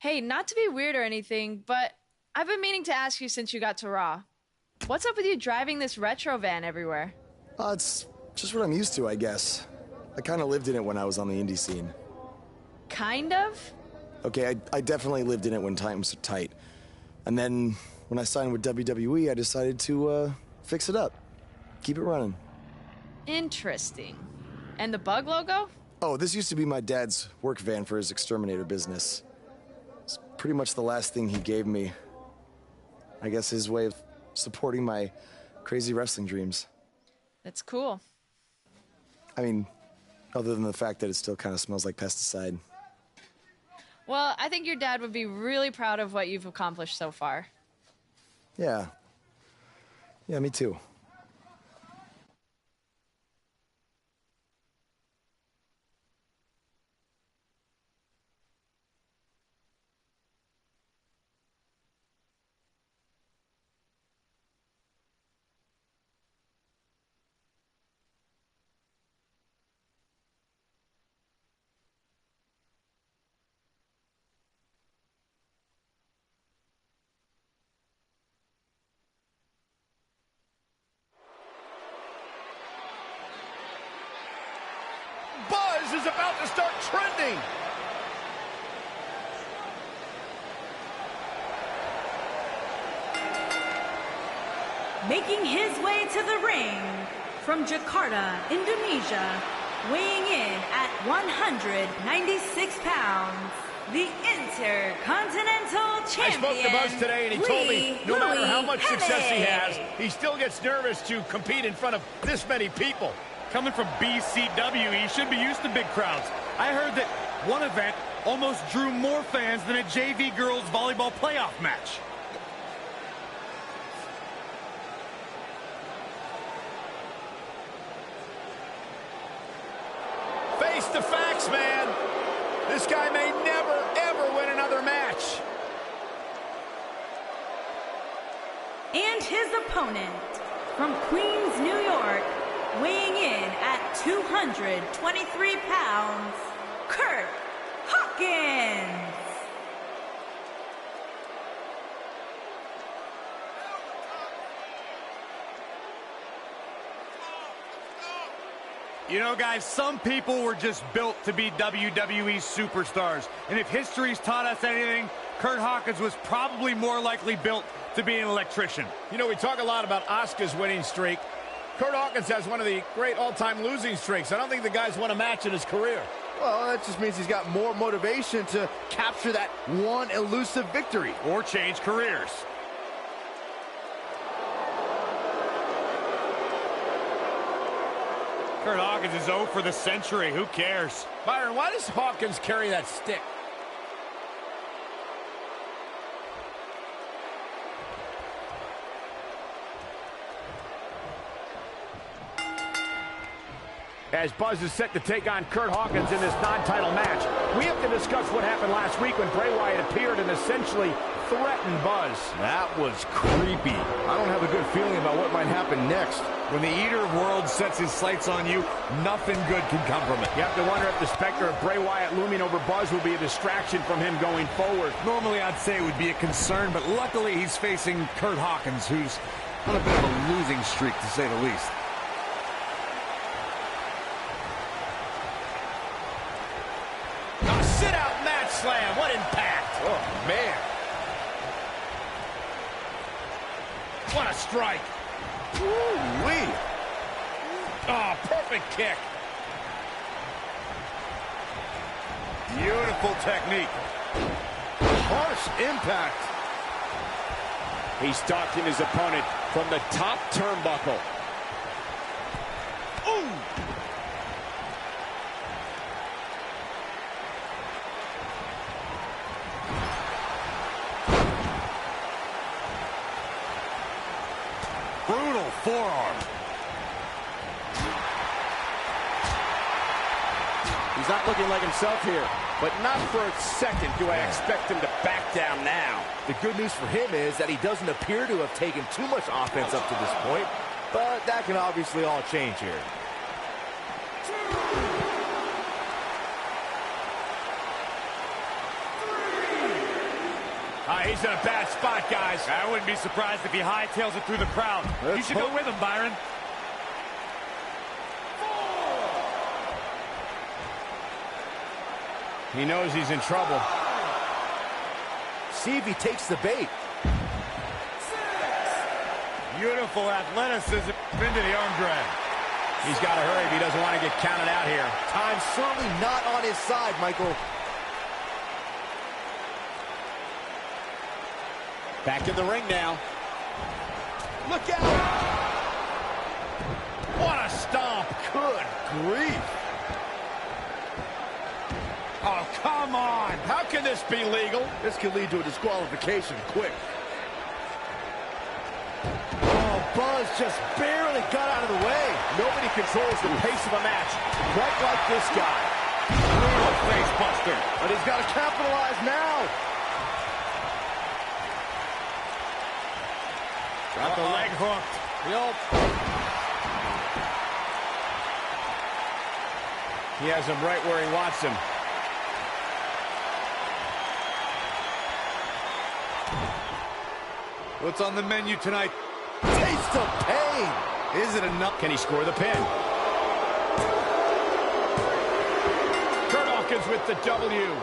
Hey, not to be weird or anything, but I've been meaning to ask you since you got to Raw. What's up with you driving this retro van everywhere? It's just what I'm used to, I guess. I kind of lived in it when I was on the indie scene. Kind of? Okay, I definitely lived in it when times were tight. And then when I signed with WWE, I decided to fix it up. Keep it running. Interesting. And the bug logo? Oh, this used to be my dad's work van for his exterminator business. It's pretty much the last thing he gave me. I guess his way of supporting my crazy wrestling dreams. That's cool. I mean, other than the fact that it still kind of smells like pesticide. Well, I think your dad would be really proud of what you've accomplished so far. Yeah. Yeah, me too. Buzz is about to start trending. Making his way to the ring from Jakarta, Indonesia, weighing in at 196 pounds, the Intercontinental Champion. I spoke to Buzz today, and he told me no matter how much success he has, he still gets nervous to compete in front of this many people. Coming from BCW, he should be used to big crowds. I heard that one event almost drew more fans than a JV girls volleyball playoff match. Face the facts, man. This guy may never, ever win another match. And his opponent from Queens, New York, weighing in at 223 pounds, Kurt Hawkins. You know, guys, some people were just built to be WWE superstars. And if history's taught us anything, Kurt Hawkins was probably more likely built to be an electrician. You know, we talk a lot about Asuka's winning streak. Kurt Hawkins has one of the great all-time losing streaks. I don't think the guy's won a match in his career. Well, that just means he's got more motivation to capture that one elusive victory. Or change careers. Kurt Hawkins is 0 for the century. Who cares? Byron, why does Hawkins carry that stick? As Buzz is set to take on Kurt Hawkins in this non-title match, we have to discuss what happened last week when Bray Wyatt appeared and essentially threatened Buzz. That was creepy. I don't have a good feeling about what might happen next. When the Eater of Worlds sets his sights on you, nothing good can come from it. You have to wonder if the specter of Bray Wyatt looming over Buzz will be a distraction from him going forward. Normally, I'd say it would be a concern, but luckily he's facing Kurt Hawkins, who's on a bit of a losing streak, to say the least. Sit-out match slam. What impact. Oh, man. What a strike. Woo-wee. Oh, perfect kick. Beautiful technique. Harsh impact. He's stalking his opponent from the top turnbuckle. Ooh! Brutal forearm. He's not looking like himself here, but not for a second do I expect him to back down now. The good news for him is that he doesn't appear to have taken too much offense up to this point, but that can obviously all change here. He's in a bad spot, guys. I wouldn't be surprised if he hightails it through the crowd. You should go with him, Byron. He knows he's in trouble. See if he takes the bait. Beautiful athleticism into the arm drag. He's got to hurry if he doesn't want to get counted out here. Time's certainly not on his side, Michael. Back in the ring now. Look out! What a stomp. Good grief. Oh, come on. How can this be legal? This could lead to a disqualification quick. Oh, Buzz just barely got out of the way. Nobody controls the pace of a match quite like this guy. Brutal face buster. But he's got to capitalize now. Got the leg hooked. He has him right where he wants him. What's on the menu tonight? Taste of pain. Is it enough? Can he score the pin? Kurt Hawkins with the W.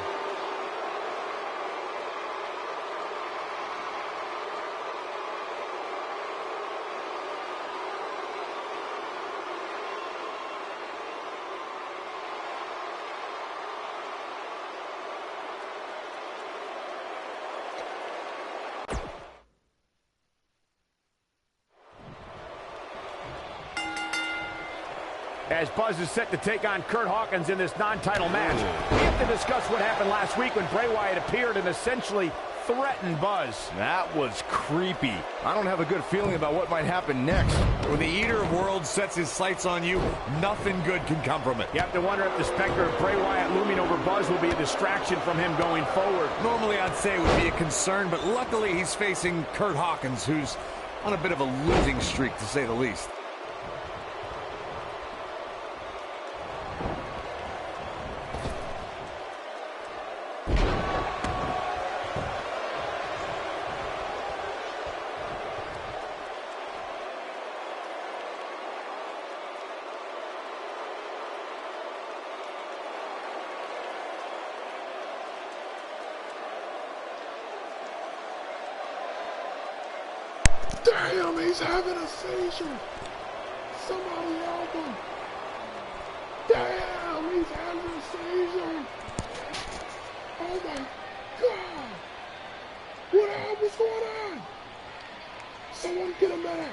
As Buzz is set to take on Kurt Hawkins in this non-title match, we have to discuss what happened last week when Bray Wyatt appeared and essentially threatened Buzz. That was creepy. I don't have a good feeling about what might happen next. When the Eater of Worlds sets his sights on you, nothing good can come from it. You have to wonder if the specter of Bray Wyatt looming over Buzz will be a distraction from him going forward. Normally I'd say it would be a concern, but luckily he's facing Kurt Hawkins, who's on a bit of a losing streak, to say the least. Damn, he's having a seizure. Somebody help him. Damn, he's having a seizure. Oh my God. What happened? What's going on? Someone get a medic.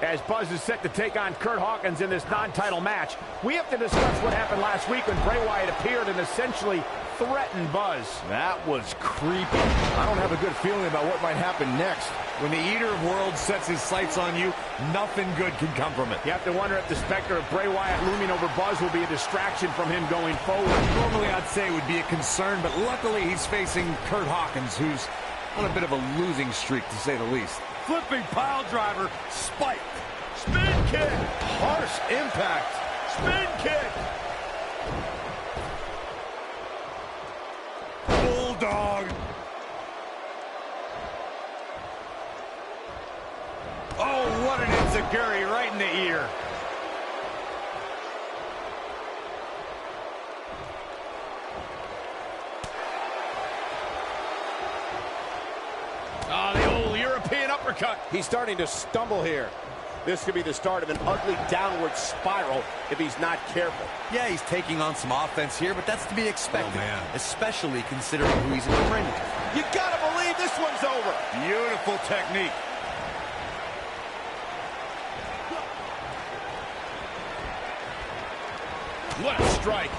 As Buzz is set to take on Kurt Hawkins in this non-title match, we have to discuss what happened last week when Bray Wyatt appeared and essentially threatened Buzz. That was creepy. I don't have a good feeling about what might happen next. When the Eater of Worlds sets his sights on you, nothing good can come from it. You have to wonder if the specter of Bray Wyatt looming over Buzz will be a distraction from him going forward. Normally I'd say it would be a concern, but luckily he's facing Kurt Hawkins, who's on a bit of a losing streak, to say the least. Flipping pile driver, spike. Spin kick. Harsh impact. Spin kick. Bulldog. Oh, what an enziguri right in the ear. The old European uppercut. He's starting to stumble here. This could be the start of an ugly downward spiral if he's not careful. Yeah, he's taking on some offense here, but that's to be expected, especially considering who he's in the ring with. You gotta believe this one's over. Beautiful technique. What a strike.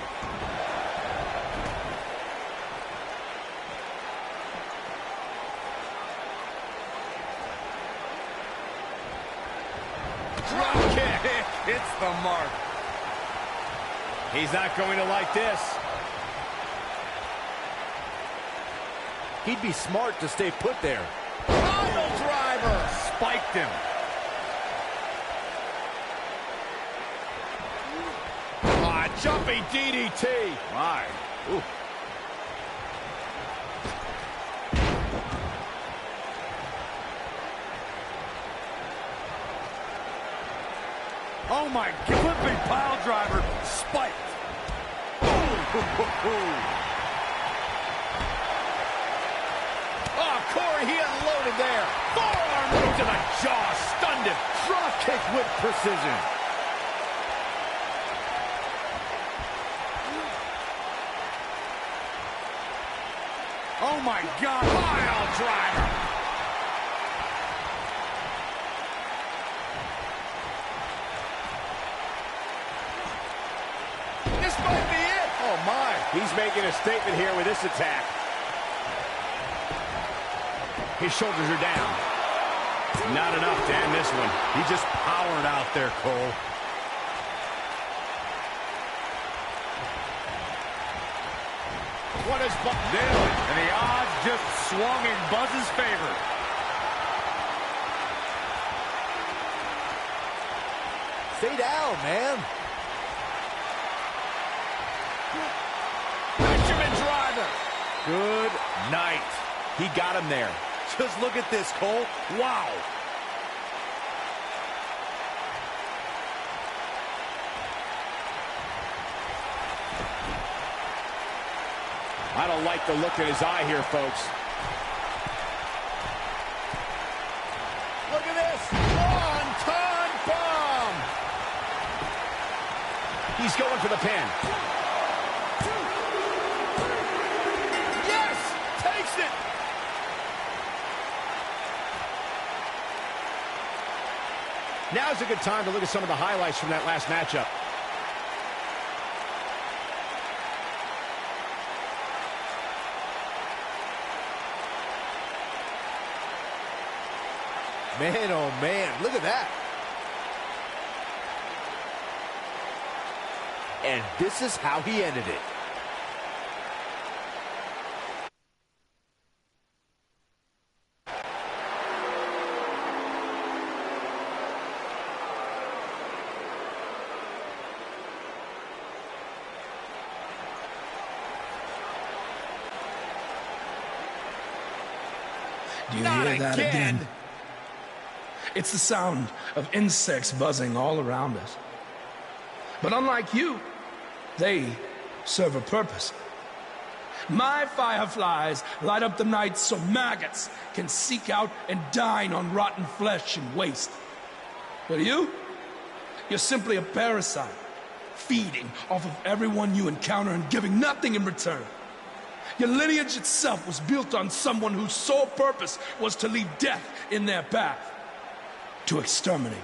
the mark. He's not going to like this. He'd be smart to stay put there. Pile driver. Spiked him. Jumping DDT. My. Ooh. Oh my, flipping pile driver, spiked. Oh, Corey, he unloaded there. Forearm to the jaw, stunned him. Drop kick with precision. Oh my God, pile driver. This might be it. Oh my. He's making a statement here with this attack. His shoulders are down. Not enough to end this one. He just powered out there, Cole. What is there? And the odds just swung in Buzz's favor. Stay down, man. Benjamin driver. Good night. He got him there. Just look at this, Cole. Wow. I don't like the look in his eye here, folks. Look at this. Wonton bomb. He's going for the pin. Yes! Takes it! Now's a good time to look at some of the highlights from that last matchup. Man, oh man, look at that. And this is how he ended it. Do you hear that again? It's the sound of insects buzzing all around us. But unlike you, they serve a purpose. My fireflies light up the night so maggots can seek out and dine on rotten flesh and waste. But you're simply a parasite, feeding off of everyone you encounter and giving nothing in return. Your lineage itself was built on someone whose sole purpose was to leave death in their path, to exterminate.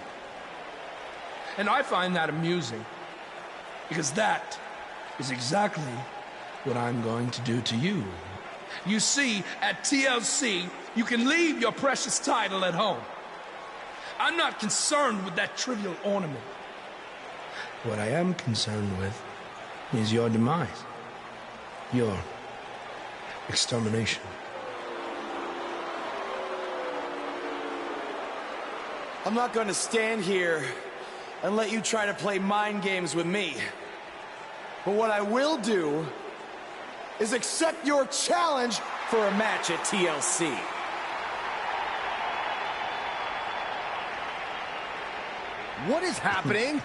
And I find that amusing, because that is exactly what I'm going to do to you. You see, at TLC, you can leave your precious title at home. I'm not concerned with that trivial ornament. What I am concerned with is your demise, your extermination. I'm not going to stand here and let you try to play mind games with me. But what I will do is accept your challenge for a match at TLC. What is happening?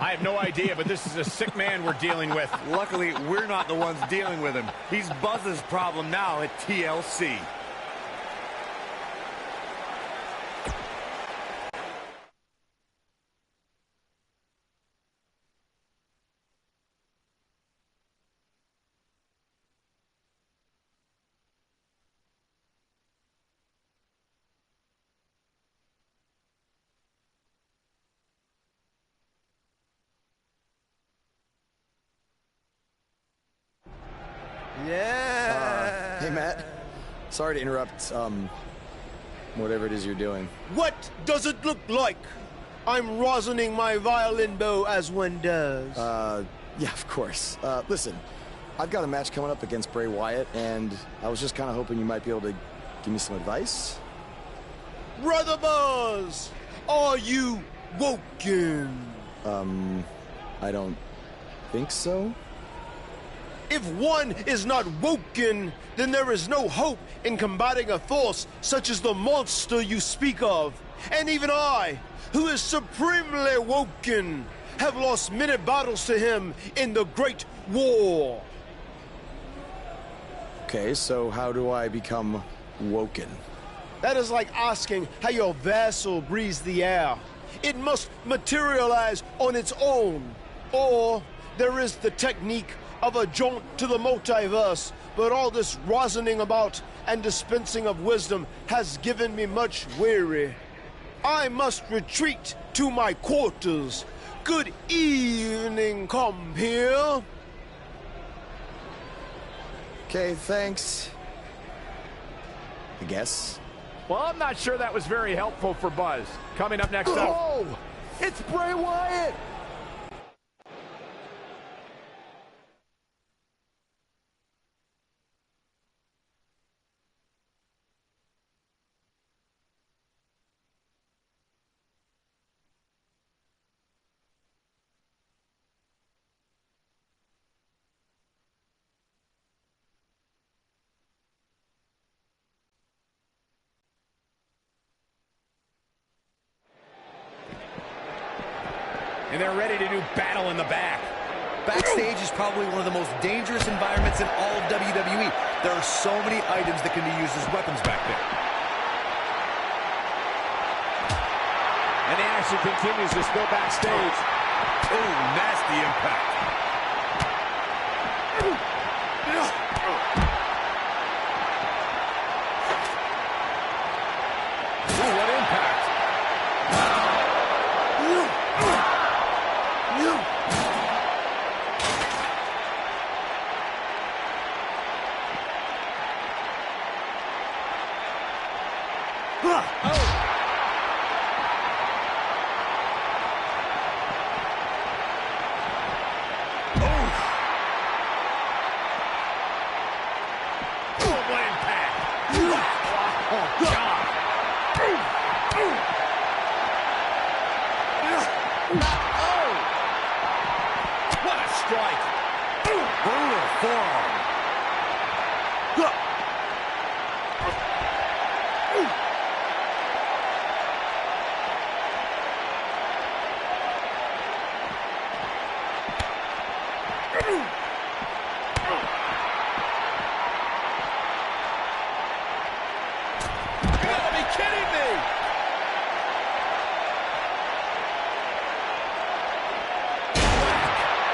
I have no idea, but this is a sick man we're dealing with. Luckily, we're not the ones dealing with him. He's Buzz's problem now at TLC. Yeah. Hey, Matt. Sorry to interrupt, whatever it is you're doing. What does it look like? I'm rosining my violin bow as one does. Yeah, of course. Listen, I've got a match coming up against Bray Wyatt, and I was just kind of hoping you might be able to give me some advice. Brother Buzz, are you woken? I don't think so. If one is not woken, then there is no hope in combating a force such as the monster you speak of. And even I, who is supremely woken, have lost many battles to him in the Great War. Okay, so how do I become woken? That is like asking how your vessel breathes the air. It must materialize on its own. Or there is the technique of a jaunt to the multiverse, but all this rosining about and dispensing of wisdom has given me much weary. I must retreat to my quarters. Good evening, compeer. Okay, thanks. I guess. Well, I'm not sure that was very helpful for Buzz. Coming up next up. Oh, it's Bray Wyatt. And they're ready to do battle in the back. Backstage is probably one of the most dangerous environments in all of WWE. There are so many items that can be used as weapons back there. And the action continues to spill backstage. Oh, nasty impact. Ooh, what impact.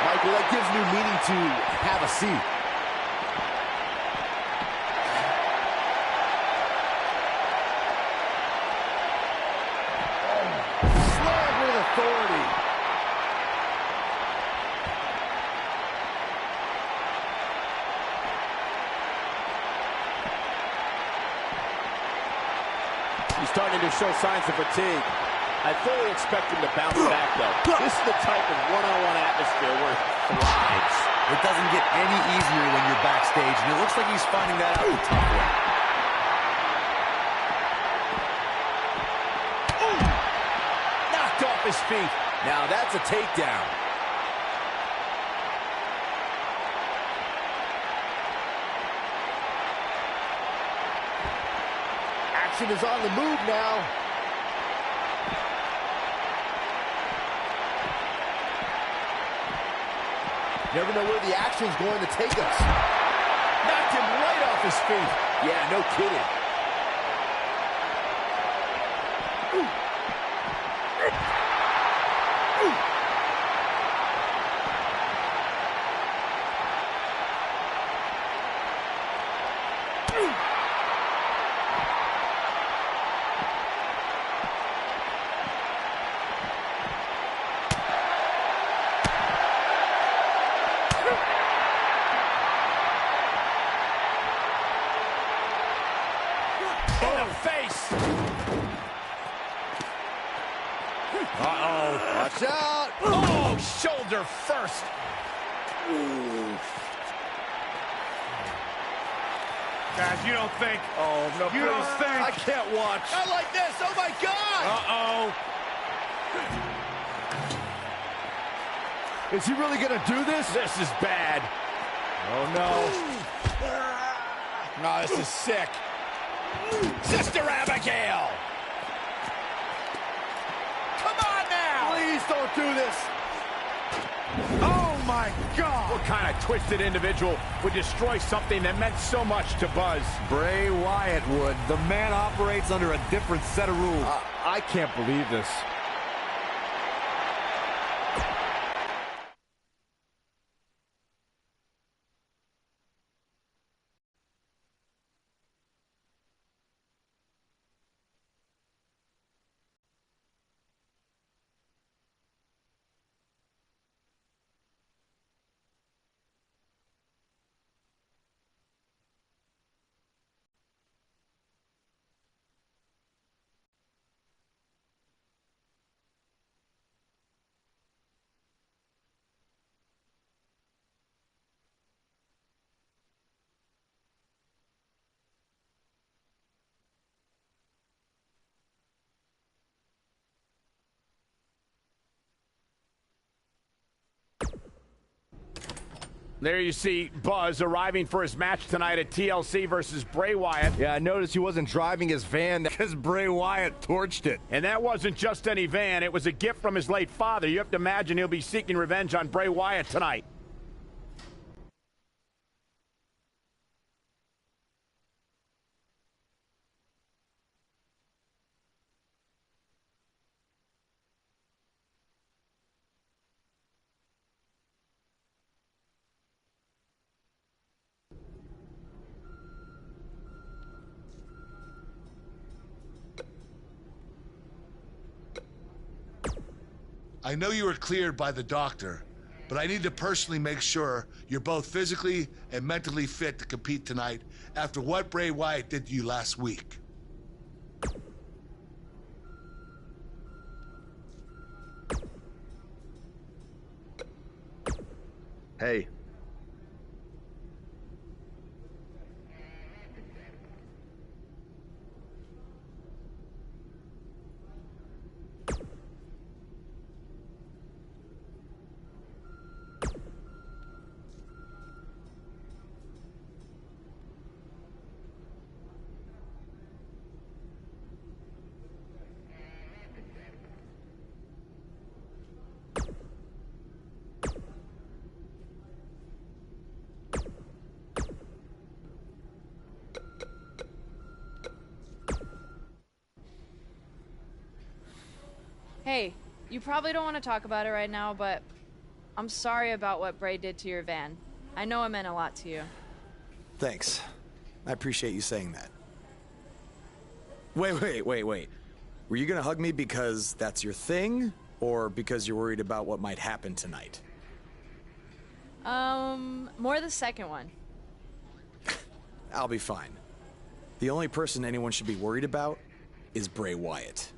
Michael, that gives new meaning to have a seat. Slam with authority. He's starting to show signs of fatigue. I fully expect him to bounce back, though. This is the type of one-on-one atmosphere where he thrives. It doesn't get any easier when you're backstage, and it looks like he's finding that out the tough way. Knocked off his feet. Now that's a takedown. Action is on the move now. Never know where the action's going to take us. Knocked him right off his feet. Yeah, no kidding. first. Guys, you don't think. Oh, no, You don't think. I can't watch. Not like this. Oh, my God. Uh-oh. Is he really going to do this? This is bad. Oh, no. No, this is sick. Sister Abigail. Come on now. Please don't do this. Oh, my God. What kind of twisted individual would destroy something that meant so much to Buzz? Bray Wyatt would. The man operates under a different set of rules. I can't believe this. There you see Buzz arriving for his match tonight at TLC versus Bray Wyatt. Yeah, I noticed he wasn't driving his van because Bray Wyatt torched it. And that wasn't just any van. It was a gift from his late father. You have to imagine he'll be seeking revenge on Bray Wyatt tonight. I know you were cleared by the doctor, but I need to personally make sure you're both physically and mentally fit to compete tonight after what Bray Wyatt did to you last week. Hey. Hey, you probably don't want to talk about it right now, but I'm sorry about what Bray did to your van. I know it meant a lot to you. Thanks. I appreciate you saying that. Wait. Were you gonna hug me because that's your thing, or because you're worried about what might happen tonight? More the second one. I'll be fine. The only person anyone should be worried about is Bray Wyatt.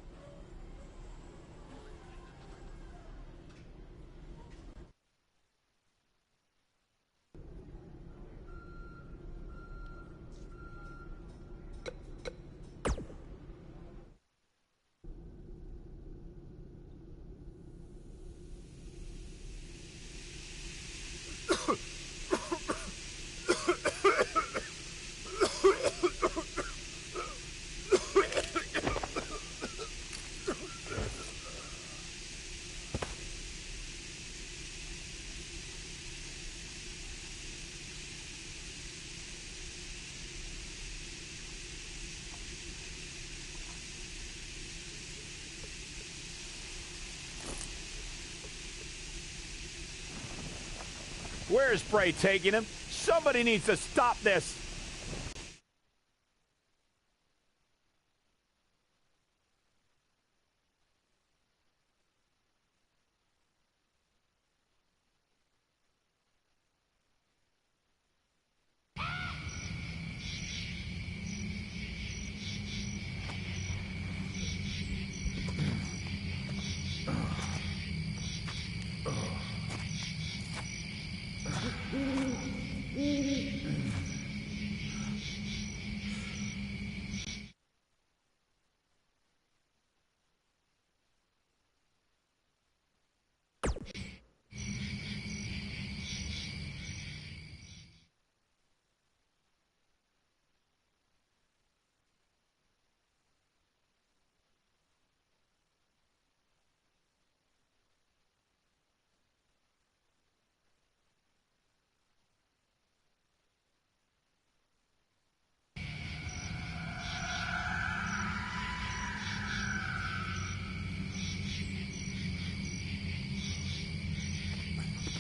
Where is Bray taking him? Somebody needs to stop this.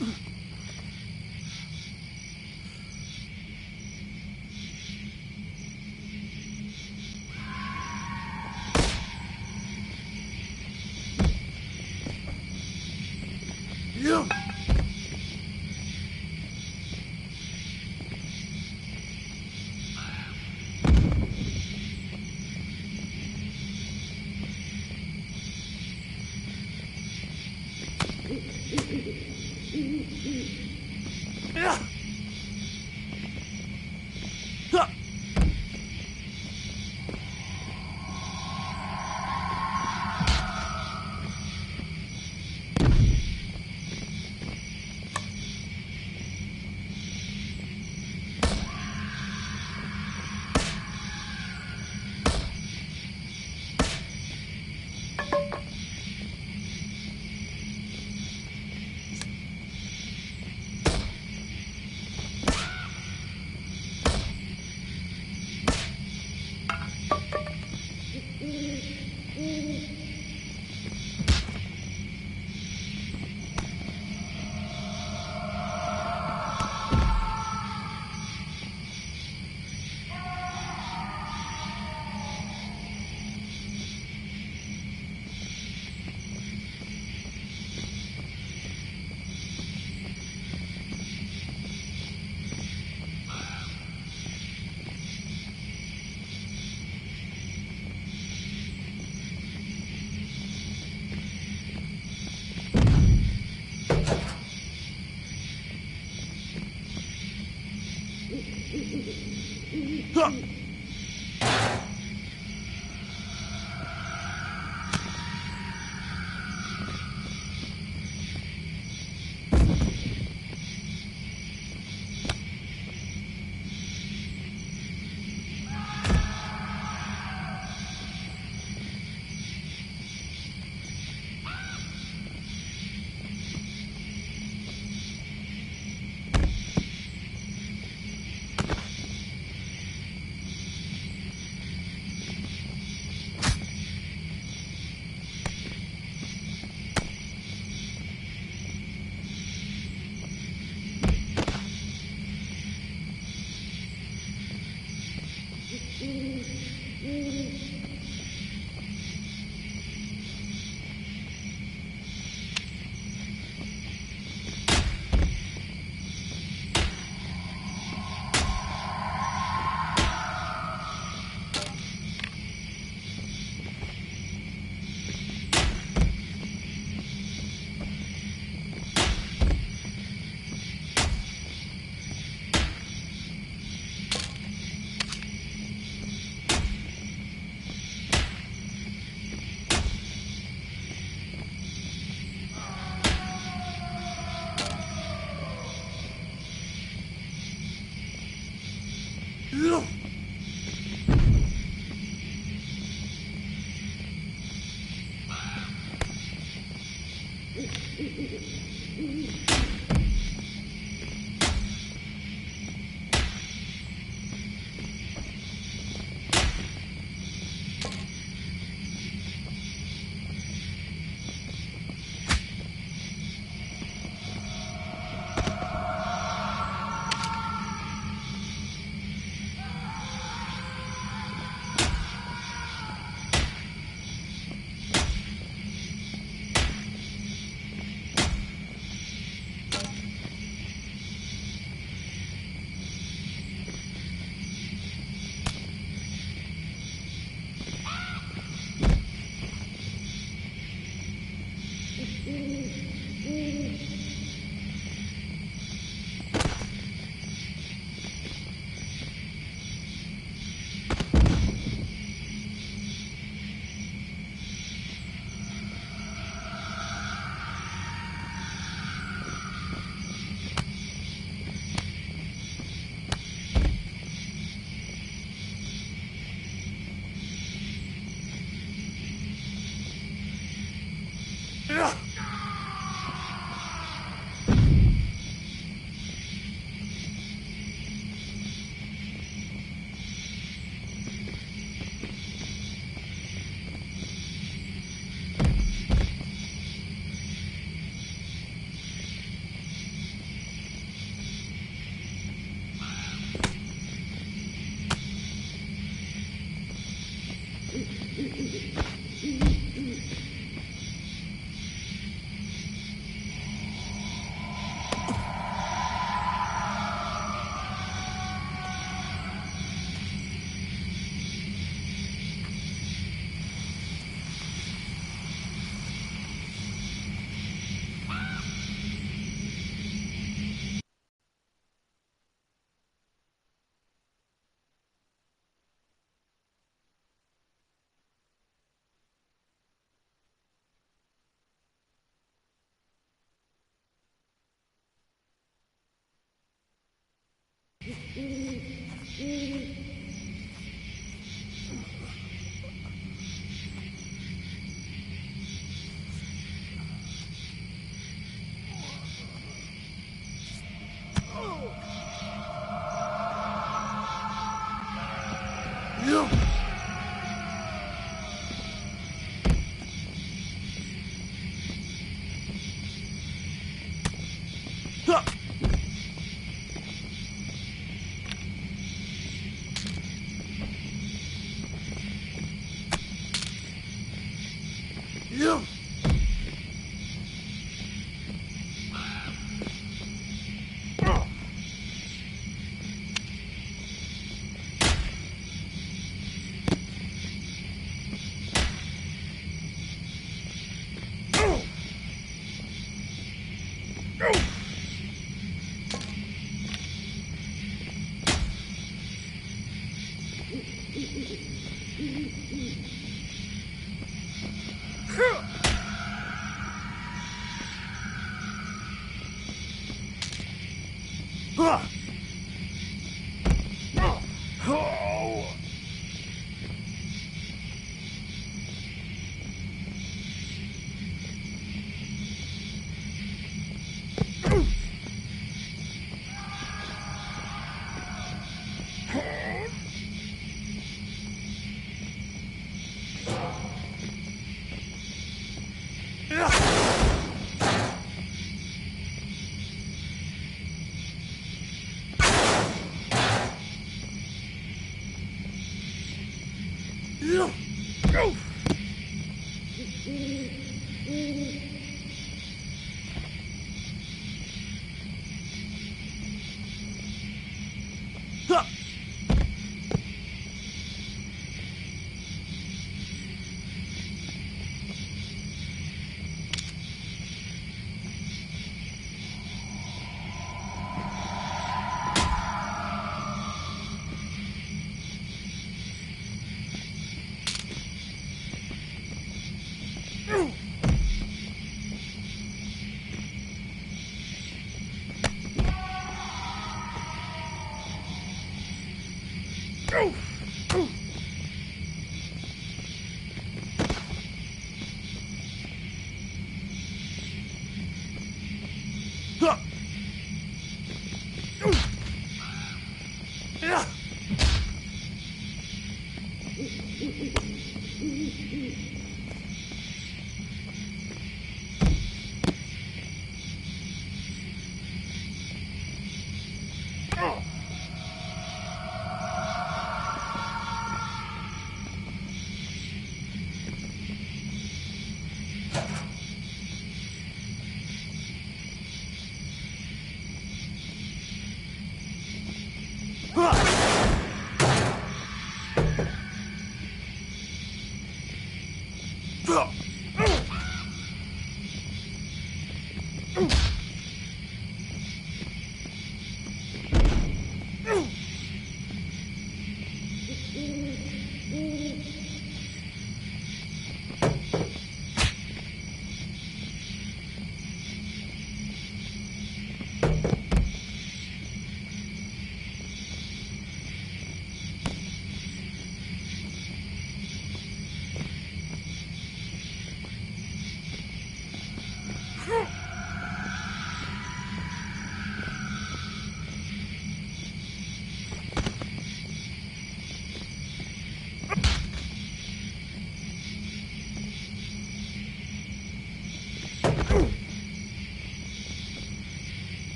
Yeah.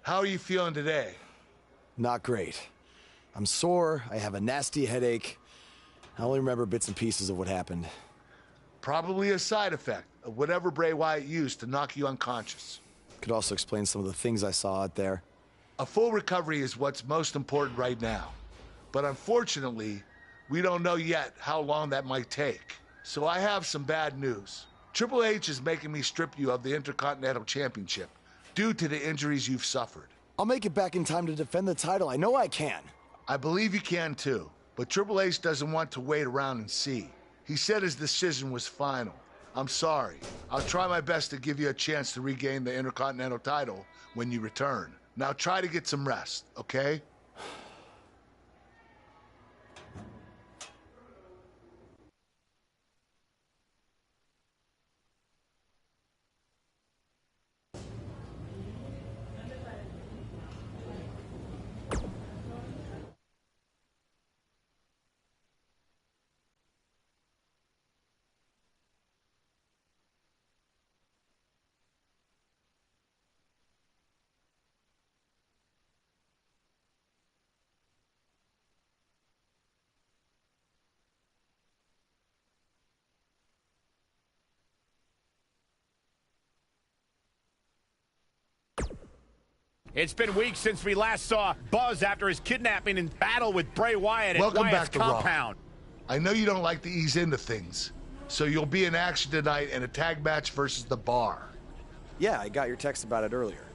How are you feeling today? Not great. I'm sore, I have a nasty headache. I only remember bits and pieces of what happened. Probably a side effect of whatever Bray Wyatt used to knock you unconscious. Could also explain some of the things I saw out there. A full recovery is what's most important right now. But unfortunately, we don't know yet how long that might take. So I have some bad news. Triple H is making me strip you of the Intercontinental Championship due to the injuries you've suffered. I'll make it back in time to defend the title. I know I can. I believe you can too, but Triple H doesn't want to wait around and see. He said his decision was final. I'm sorry. I'll try my best to give you a chance to regain the Intercontinental title when you return. Now try to get some rest, okay? It's been weeks since we last saw Buzz after his kidnapping and battle with Bray Wyatt at Welcome Wyatt's back to compound. Raw. I know you don't like to ease into things, so you'll be in action tonight in a tag match versus The Bar. Yeah, I got your text about it earlier.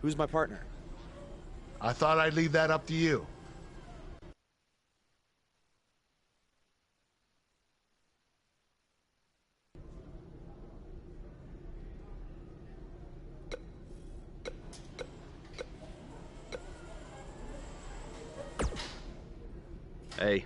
Who's my partner? I thought I'd leave that up to you. Hey.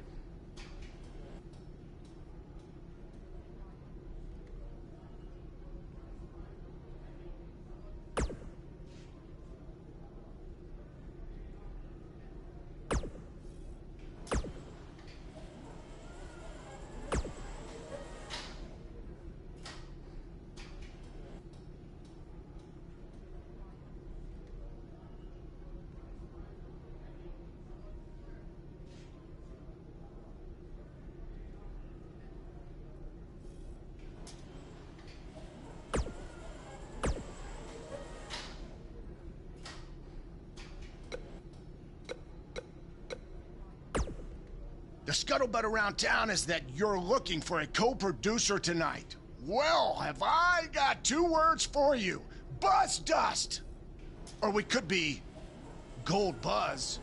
The scuttlebutt around town is that you're looking for a co-producer tonight. Well, have I got 2 words for you. Buzz Dust! Or we could be Gold Buzz.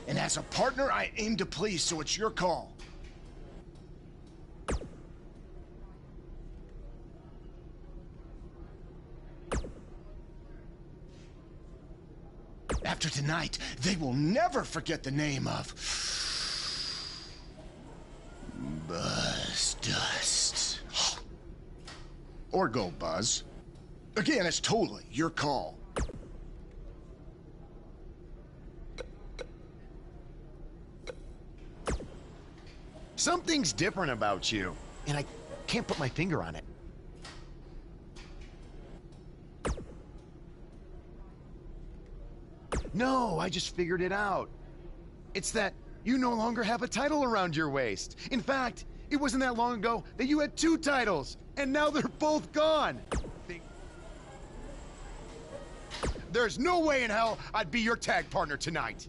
And as a partner, I aim to please, so it's your call. After tonight, they will never forget the name of Buzz Dust. Or Gold Buzz. Again, it's totally your call. Something's different about you, and I can't put my finger on it. No, I just figured it out. It's that you no longer have a title around your waist. In fact, it wasn't that long ago that you had 2 titles, and now they're both gone. There's no way in hell I'd be your tag partner tonight.